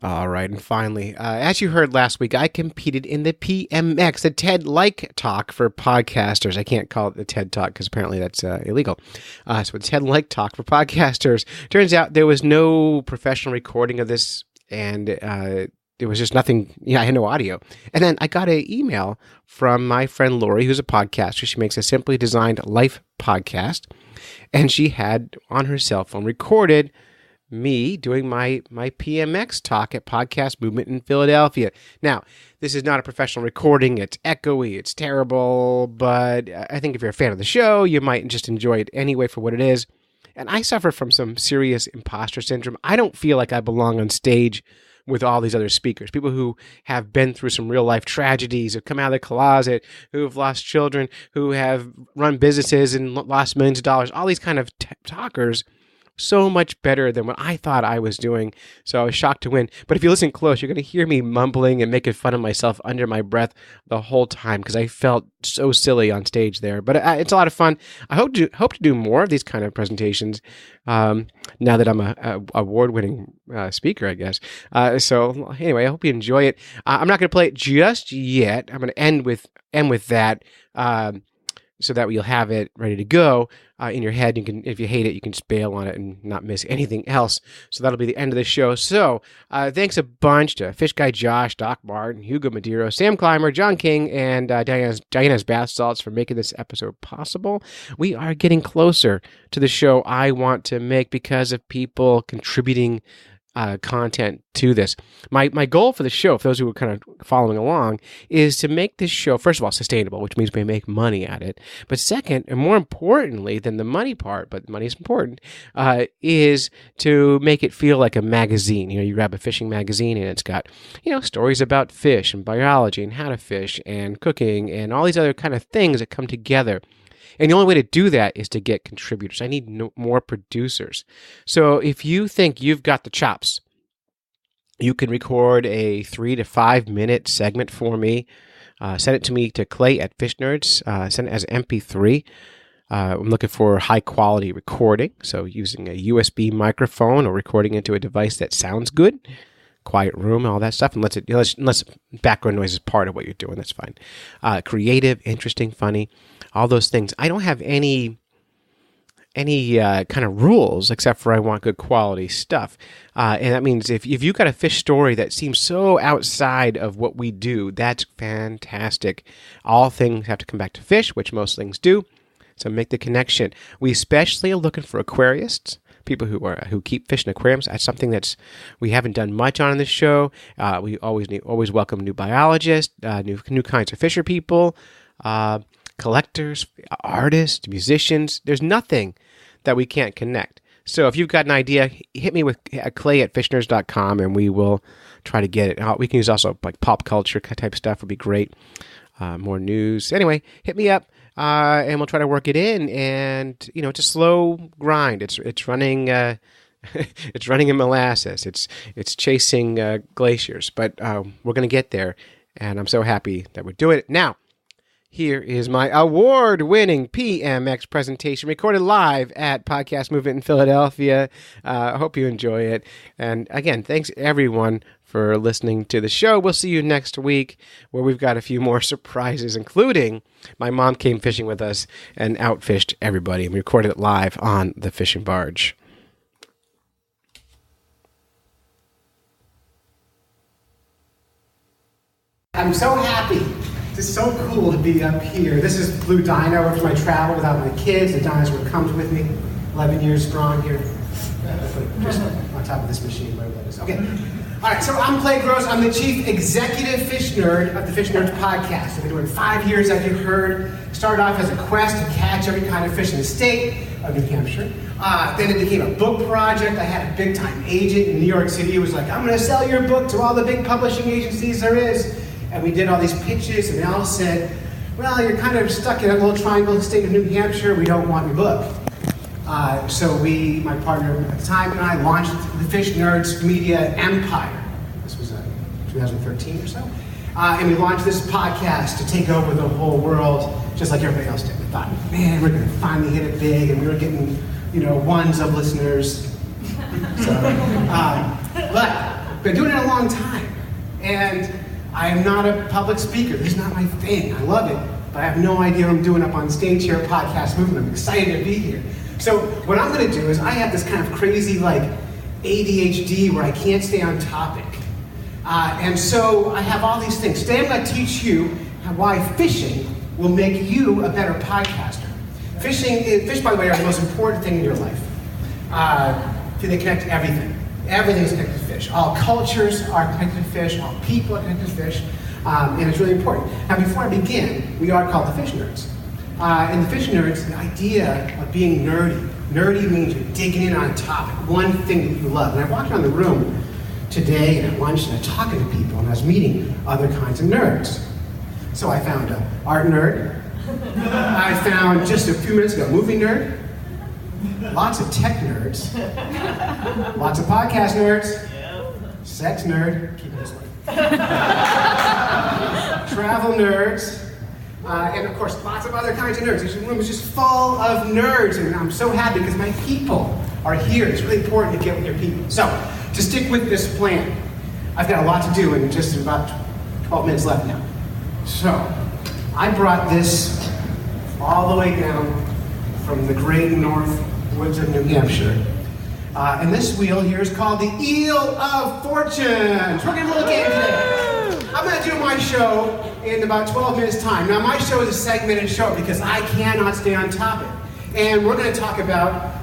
All right, and finally, as you heard last week, I competed in the PMX, the TED Like Talk for podcasters. I can't call it the TED Talk because apparently that's illegal. So it's TED Like Talk for podcasters. Turns out there was no professional recording of this, and there was just nothing. I had no audio. And then I got an email from my friend Lori, who's a podcaster. She makes a Simply Designed Life podcast, and she had on her cell phone recorded me doing my PMX talk at Podcast Movement in Philadelphia. Now, this is not a professional recording. It's echoey. It's terrible. But I think if you're a fan of the show, you might just enjoy it anyway for what it is. And I suffer from some serious imposter syndrome. I don't feel like I belong on stage with all these other speakers, people who have been through some real life tragedies, have come out of the closet, who have lost children, who have run businesses and lost millions of dollars, all these kind of talkers. So much better than what I thought I was doing. So I was shocked to win. But if you listen close, you're going to hear me mumbling and making fun of myself under my breath the whole time because I felt so silly on stage there. But it's a lot of fun. I hope to do more of these kind of presentations now that I'm a award-winning speaker, I guess. So anyway, I hope you enjoy it. I'm not going to play it just yet. I'm going to end with that. So that you'll have it ready to go in your head. You can, if you hate it, you can just bail on it and not miss anything else. So that'll be the end of the show. So thanks a bunch to Fish Guy Josh, Doc Martin, Hugo Madero, Sam Clymer, John King, and Diana's Bath Salts for making this episode possible. We are getting closer to the show I want to make because of people contributing content to this. My goal for the show, for those who are kind of following along, is to make this show, first of all, sustainable, which means we make money at it. But second, and more importantly than the money part, but money is important, is to make it feel like a magazine. You grab a fishing magazine and it's got, stories about fish and biology and how to fish and cooking and all these other kind of things that come together. And the only way to do that is to get contributors. I need more producers. So if you think you've got the chops, you can record a 3 to 5 minute segment for me. Send it to me to Clay at Fish Nerds. Send it as MP3. I'm looking for high quality recording. So using a USB microphone or recording into a device that sounds good. Quiet room, all that stuff, unless background noise is part of what you're doing, that's fine. Creative, interesting, funny, all those things. I don't have any kind of rules except for I want good quality stuff, and that means if you've got a fish story that seems so outside of what we do, that's fantastic. All things have to come back to fish, which most things do. So make the connection. We especially are looking for aquarists. People who keep fish in aquariums. That's something we haven't done much on this show. We always welcome new biologists, new kinds of fisher people, collectors, artists, musicians. There's nothing that we can't connect. So if you've got an idea, hit me with Clay at fishnerds.com and we will try to get it out. We can use also like pop culture type stuff would be great. More news. Anyway, hit me up. And we'll try to work it in, and it's a slow grind. It's running, it's running in molasses. It's chasing glaciers, but we're going to get there, and I'm so happy that we're doing it now. Here is my award-winning PMX presentation, recorded live at Podcast Movement in Philadelphia. I hope you enjoy it, and again, thanks everyone for listening to the show. We'll see you next week, where we've got a few more surprises, including my mom came fishing with us and outfished everybody, and we recorded it live on the fishing barge. I'm so happy. It's so cool to be up here. This is Blue Dino after my travel without my kids. The dinosaur comes with me, 11 years strong here. Just on top of this machine, whatever that is. Okay. All right, so I'm Clay Gross. I'm the chief executive fish nerd of the Fish Nerds podcast. I've been doing 5 years, as you heard. Started off as a quest to catch every kind of fish in the state of New Hampshire. Then it became a book project. I had a big-time agent in New York City who was like, I'm going to sell your book to all the big publishing agencies there is. And we did all these pitches, and they all said, well, you're kind of stuck in a little triangle state of New Hampshire. We don't want your book. So my partner at the time, and I launched the Fish Nerds Media Empire. This was 2013 or so. And we launched this podcast to take over the whole world, just like everybody else did. We thought, man, we're going to finally hit it big, and we were getting, ones of listeners. So, but we've been doing it a long time, and I am not a public speaker. This is not my thing. I love it, but I have no idea what I'm doing up on stage here at Podcast Movement. I'm excited to be here. So what I'm going to do is I have this kind of crazy ADHD where I can't stay on topic. And so I have all these things. Today I'm going to teach you why fishing will make you a better podcaster. Fish, by the way, are the most important thing in your life. They connect to everything. Everything is connected to fish. All cultures are connected to fish. All people are connected to fish. And it's really important. Now, before I begin, we are called the Fish Nerds. And the Fish Nerds, the idea of being nerdy. Nerdy means you're digging in on a topic, one thing that you love. And I walked around the room today and at lunch and I was talking to people and I was meeting other kinds of nerds. So I found an art nerd. I found just a few minutes ago a movie nerd. Lots of tech nerds. Lots of podcast nerds. Sex nerd. Keep it this way. Travel nerds. And of course, lots of other kinds of nerds. This room is just full of nerds, and I'm so happy because my people are here. It's really important to get with your people. So, to stick with this plan, I've got a lot to do in just about 12 minutes left now. So, I brought this all the way down from the great north woods of New Hampshire. And this wheel here is called the Eel of Fortunes. We're going to look at it today. I'm going to do my show in about 12 minutes' time. Now, my show is a segmented show because I cannot stay on topic. And we're going to talk about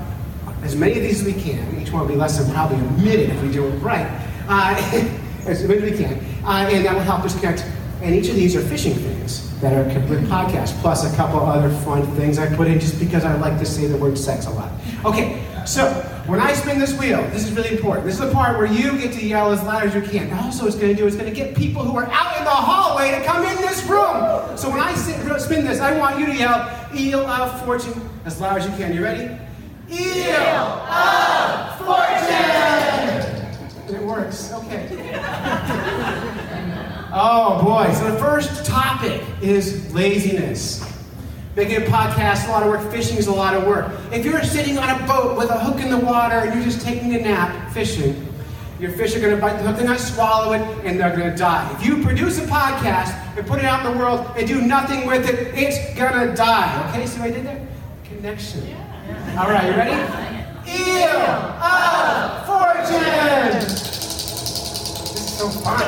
as many of these as we can. Each one will be less than probably a minute if we do it right. As many as we can. And that will help us connect. And each of these are fishing things that are with podcasts, plus a couple other fun things I put in just because I like to say the word sex a lot. Okay, so when I spin this wheel, this is really important. This is the part where you get to yell as loud as you can. And also, it's going to get people who are out in the hallway to come in this room. So when I spin this, I want you to yell, Eel of Fortune, as loud as you can. You ready? Eel of Fortune! And it works. Okay. Oh boy, so the first topic is laziness. Making a podcast is a lot of work, fishing is a lot of work. If you're sitting on a boat with a hook in the water and you're just taking a nap fishing, your fish are going to bite the hook, they're going to swallow it, and they're going to die. If you produce a podcast and put it out in the world and do nothing with it, it's going to die. Okay, see what I did there? Connection. Yeah. All right, you ready? Eel of Fortune! This is so fun.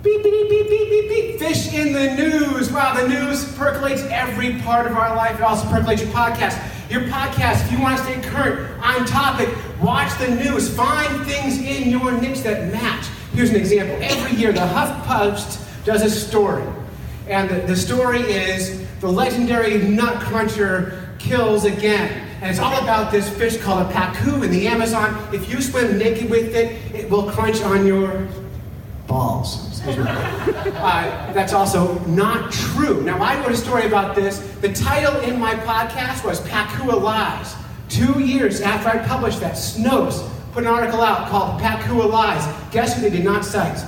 Beep, beep, beep, beep, beep, beep. Fish in the news. Wow, the news percolates every part of our life. It also percolates your podcast. Your podcast, if you want to stay current, on topic, watch the news. Find things in your niche that match. Here's an example. Every year, the HuffPost does a story. And the story is the legendary nut cruncher kills again. And it's all about this fish called a pacu in the Amazon. If you swim naked with it, it will crunch on your balls. That's also not true. Now, I wrote a story about this. The title in my podcast was Pakua Lies. 2 years after I published that, Snopes put an article out called Pakua Lies. Guess who they did not cite?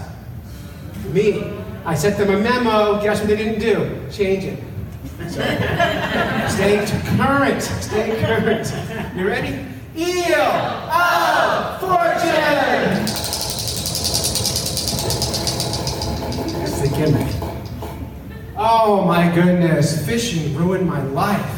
Me. I sent them a memo. Guess what they didn't do? Change it. So, stay current. Stay current. You ready? Eel of Fortune! That's the gimmick. Oh my goodness, fishing ruined my life.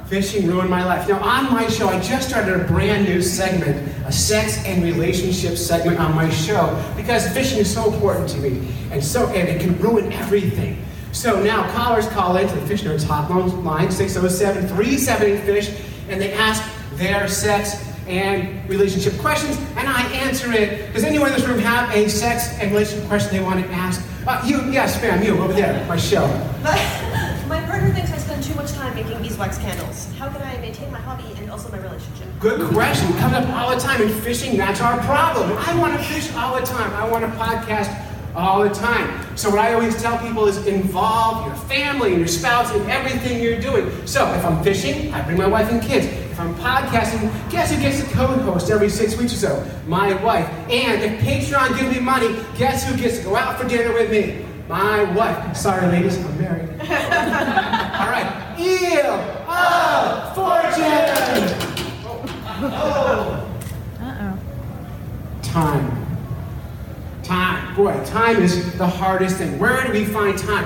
Fishing ruined my life. Now on my show, I just started a brand new segment, a sex and relationship segment on my show, because fishing is so important to me, and it can ruin everything. So now callers call into the Fish Nerds hotline, 607-378-FISH, and they ask their sex and relationship questions, and I answer it. Does anyone in this room have a sex and relationship question they want to ask? Yes, ma'am, you over there, my show. My partner thinks I spend too much time making beeswax candles. How can I maintain my hobby and also my relationship? Good question. Comes up all the time in fishing. That's our problem. I want to fish all the time. I want to podcast all the time. So what I always tell people is involve your family and your spouse in everything you're doing. So if I'm fishing, I bring my wife and kids. If I'm podcasting, guess who gets to co-host every 6 weeks or so? My wife. And if Patreon gives me money, guess who gets to go out for dinner with me? My wife. Sorry, ladies, I'm married. All right. Eel of Fortune! Uh-oh. Time. Boy, time is the hardest thing. Where do we find time?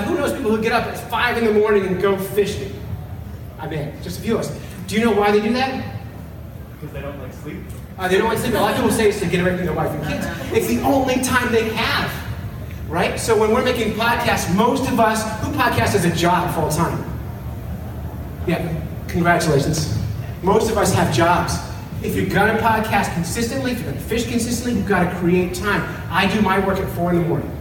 Who knows people who get up at 5 in the morning and go fishing? I mean, just a few of us. Do you know why they do that? Because they don't like sleep. They don't like sleep. A lot of people say it's to get away from their wife and kids. It's the only time they have, right? So when we're making podcasts, most of us, who podcasts as a job full time? Yeah, congratulations. Most of us have jobs. If you're gonna podcast consistently, if you're gonna fish consistently, you've gotta create time. I do my work at 4 in the morning.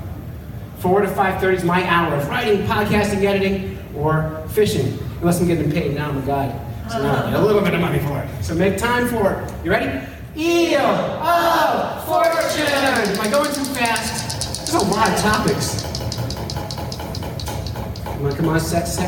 4 to 5:30 is my hour of writing, podcasting, editing, or fishing. Unless I'm getting paid, now I'm a guide. So now I get a little bit of money for it. So make time for it. You ready? Eel of Fortune! Am I going too fast? There's a lot of topics. Come on, sex.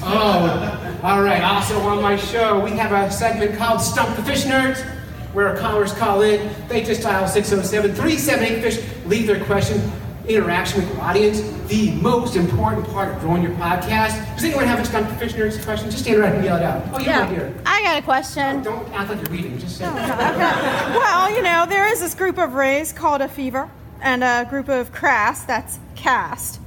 Oh, all right. Also on my show, we have a segment called Stump the Fish Nerds, where callers call in. They just dial 607-378-FISH, leave their question. Interaction with your audience, the most important part of growing your podcast. Does anyone have a Stump the Fish Nerds question? Just stand right and yell it out. Oh, you're right here. I got a question. Don't act like you're reading. Just say it. Well, there is this group of rays called a fever, and a group of crass, that's cast.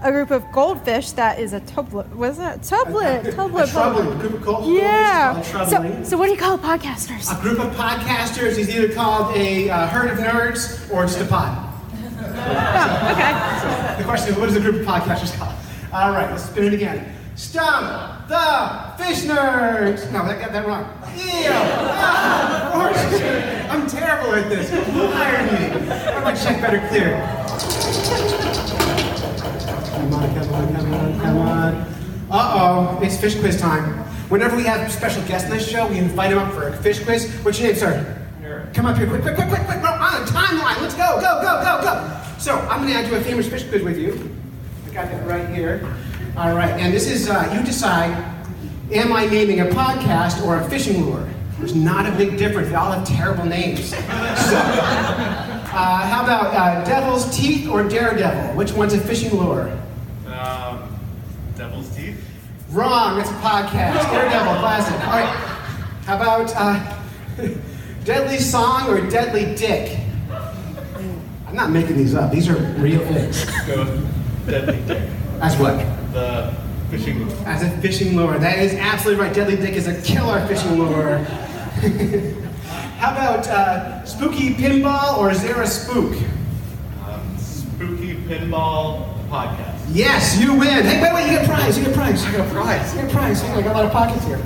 A group of goldfish that is a tublet. Was it? Tublet. A troubling. A group of goldfish Yeah. is called troubling. So what do you call podcasters? A group of podcasters is either called a herd of nerds or just a pod. Okay. So the question is, what is a group of podcasters called? All right, let's spin it again. Stump the Fish nerds! No, I got that wrong. Ew! Fortune! I'm terrible at this. Who hired me? I might check better clear. Come on. Uh-oh, it's fish quiz time. Whenever we have special guests on this show, we invite them up for a fish quiz. What's your name, sir? Come up here, quick. We're on a timeline. Let's go. So, I'm going to do a famous fish quiz with you. I got that right here. All right, and this is, you decide, am I naming a podcast or a fishing lure? There's not a big difference. They all have terrible names. So, how about Devil's Teeth or Daredevil? Which one's a fishing lure? Devil's Teeth? Wrong, it's a podcast. Daredevil, classic. All right, how about Deadly Song or Deadly Dick? I'm not making these up. These are real things. Go with Deadly Dick. As what? The fishing lure. As a fishing lure. That is absolutely right. Deadly Dick is a killer fishing lure. How about Spooky Pinball or Zara Spook? Spooky Pinball Podcast. Yes, you win. Hey, wait, you get a prize. I got a prize. You get a prize. Hang on, I got a lot of pockets here.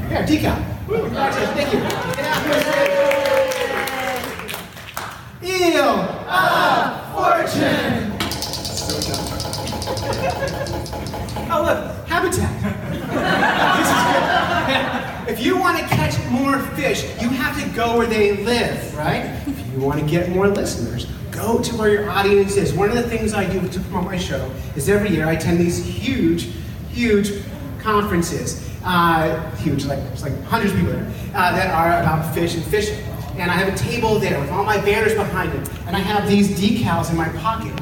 Here, decal. Congratulations. Thank you. Get out here. Eel of Fortune. Oh, look, habitat. This is good. If you want to catch more fish, you have to go where they live, right? If you want to get more listeners, go to where your audience is. One of the things I do to promote my show is every year I attend these huge conferences. Huge, it's like hundreds of people there, that are about fish and fishing. And I have a table there with all my banners behind it. And I have these decals in my pocket.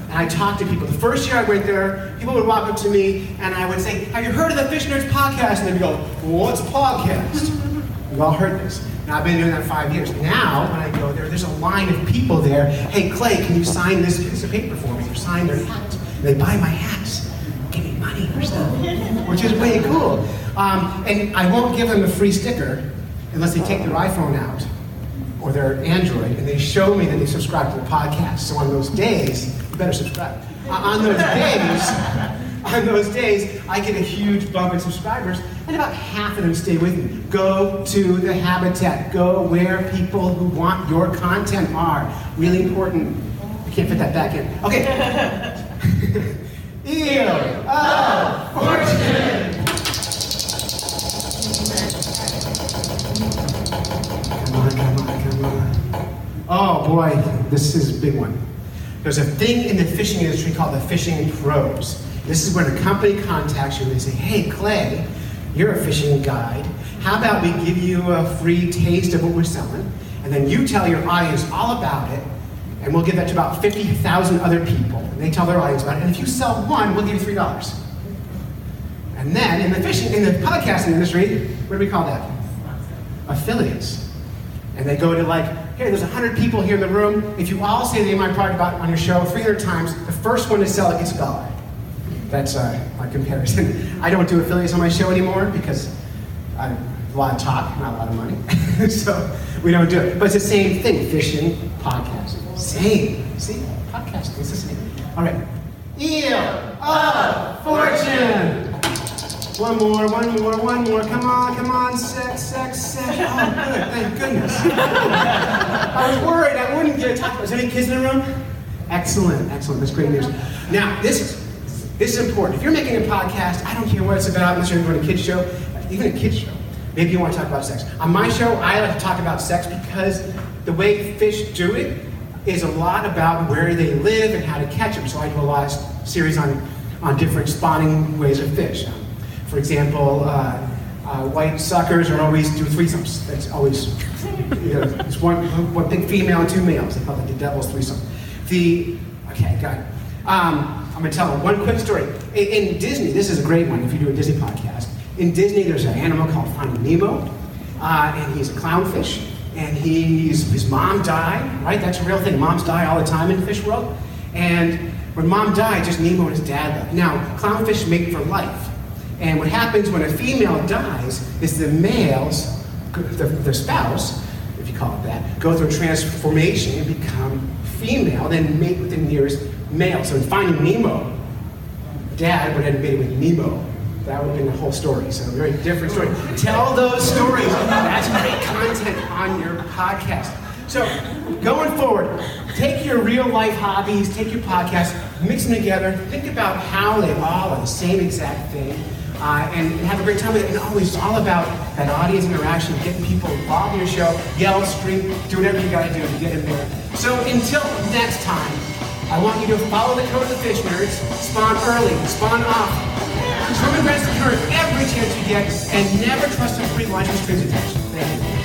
And I talk to people. The first year I went there, people would walk up to me and I would say, have you heard of the Fish Nerds podcast? And they'd go, well, what's a podcast? We've all heard this. And I've been doing that 5 years. Now, when I go there, there's a line of people there. Hey, Clay, can you sign this piece of paper for me? Or sign their hat. And they buy my hats. Give me money or stuff. Which is way cool. And I won't give them a free sticker unless they take their iPhone out or their Android and they show me that they subscribe to the podcast. So on those days, you better subscribe. On those days, I get a huge bump in subscribers, and about half of them stay with me. Go to the habitat. Go where people who want your content are. Really important. I can't fit that back in. Okay. Eel of Fortune. Come on. Oh boy, this is a big one. There's a thing in the fishing industry called the fishing pros. This is when a company contacts you and they say, hey Clay, you're a fishing guide. How about we give you a free taste of what we're selling, and then you tell your audience all about it, and we'll give that to about 50,000 other people, and they tell their audience about it, and if you sell one, we'll give you $3. And then in the podcasting industry, what do we call that? Affiliates. And they go to hey, there's 100 people here in the room. If you all say the name of my product about on your show 300 times, the first one to sell it gets $1. That's my comparison. I don't do affiliates on my show anymore because I have a lot of talk, not a lot of money. So we don't do it. But it's the same thing, fishing, podcasting. Same. See? Podcasting, it's the same. All right. Eel of Fortune. One more. Come on. Sex. Oh, good. Thank goodness. I was worried I wouldn't get to talk about. Is there any kids in the room? Excellent. That's great news. Now, this is important. If you're making a podcast, I don't care what it's about, unless you're doing a kids show, even a kids show. Maybe you want to talk about sex. On my show, I like to talk about sex because the way fish do it is a lot about where they live and how to catch them. So I do a lot of series on different spawning ways of fish. For example, white suckers are always do threesomes. That's always, it's one big female and two males. They call it the devil's threesome. Okay, got it. I'm going to tell one quick story. In Disney, this is a great one if you do a Disney podcast. In Disney, there's an animal called Finding Nemo, and he's a clownfish. And his mom died, right? That's a real thing. Moms die all the time in the fish world. And when mom died, just Nemo and his dad left. Now, clownfish mate for life. And what happens when a female dies is the males, the spouse, if you call it that, go through a transformation and become female, then mate with the nearest male. So in Finding Nemo, Dad would have mated with Nemo. that would have been the whole story. So a very different story. Tell those stories. That's great content on your podcast. So going forward, take your real life hobbies, take your podcast, mix them together, think about how they all are the same exact thing, and have a great time with it. And always, it's all about that audience interaction, getting people involved in your show, yell, scream, do whatever you gotta do to get them there. So until next time, I want you to follow the code of the Fish Nerds, spawn early, spawn off, swim against the current every chance you get, and never trust a free lunch with strings attached. Thank you.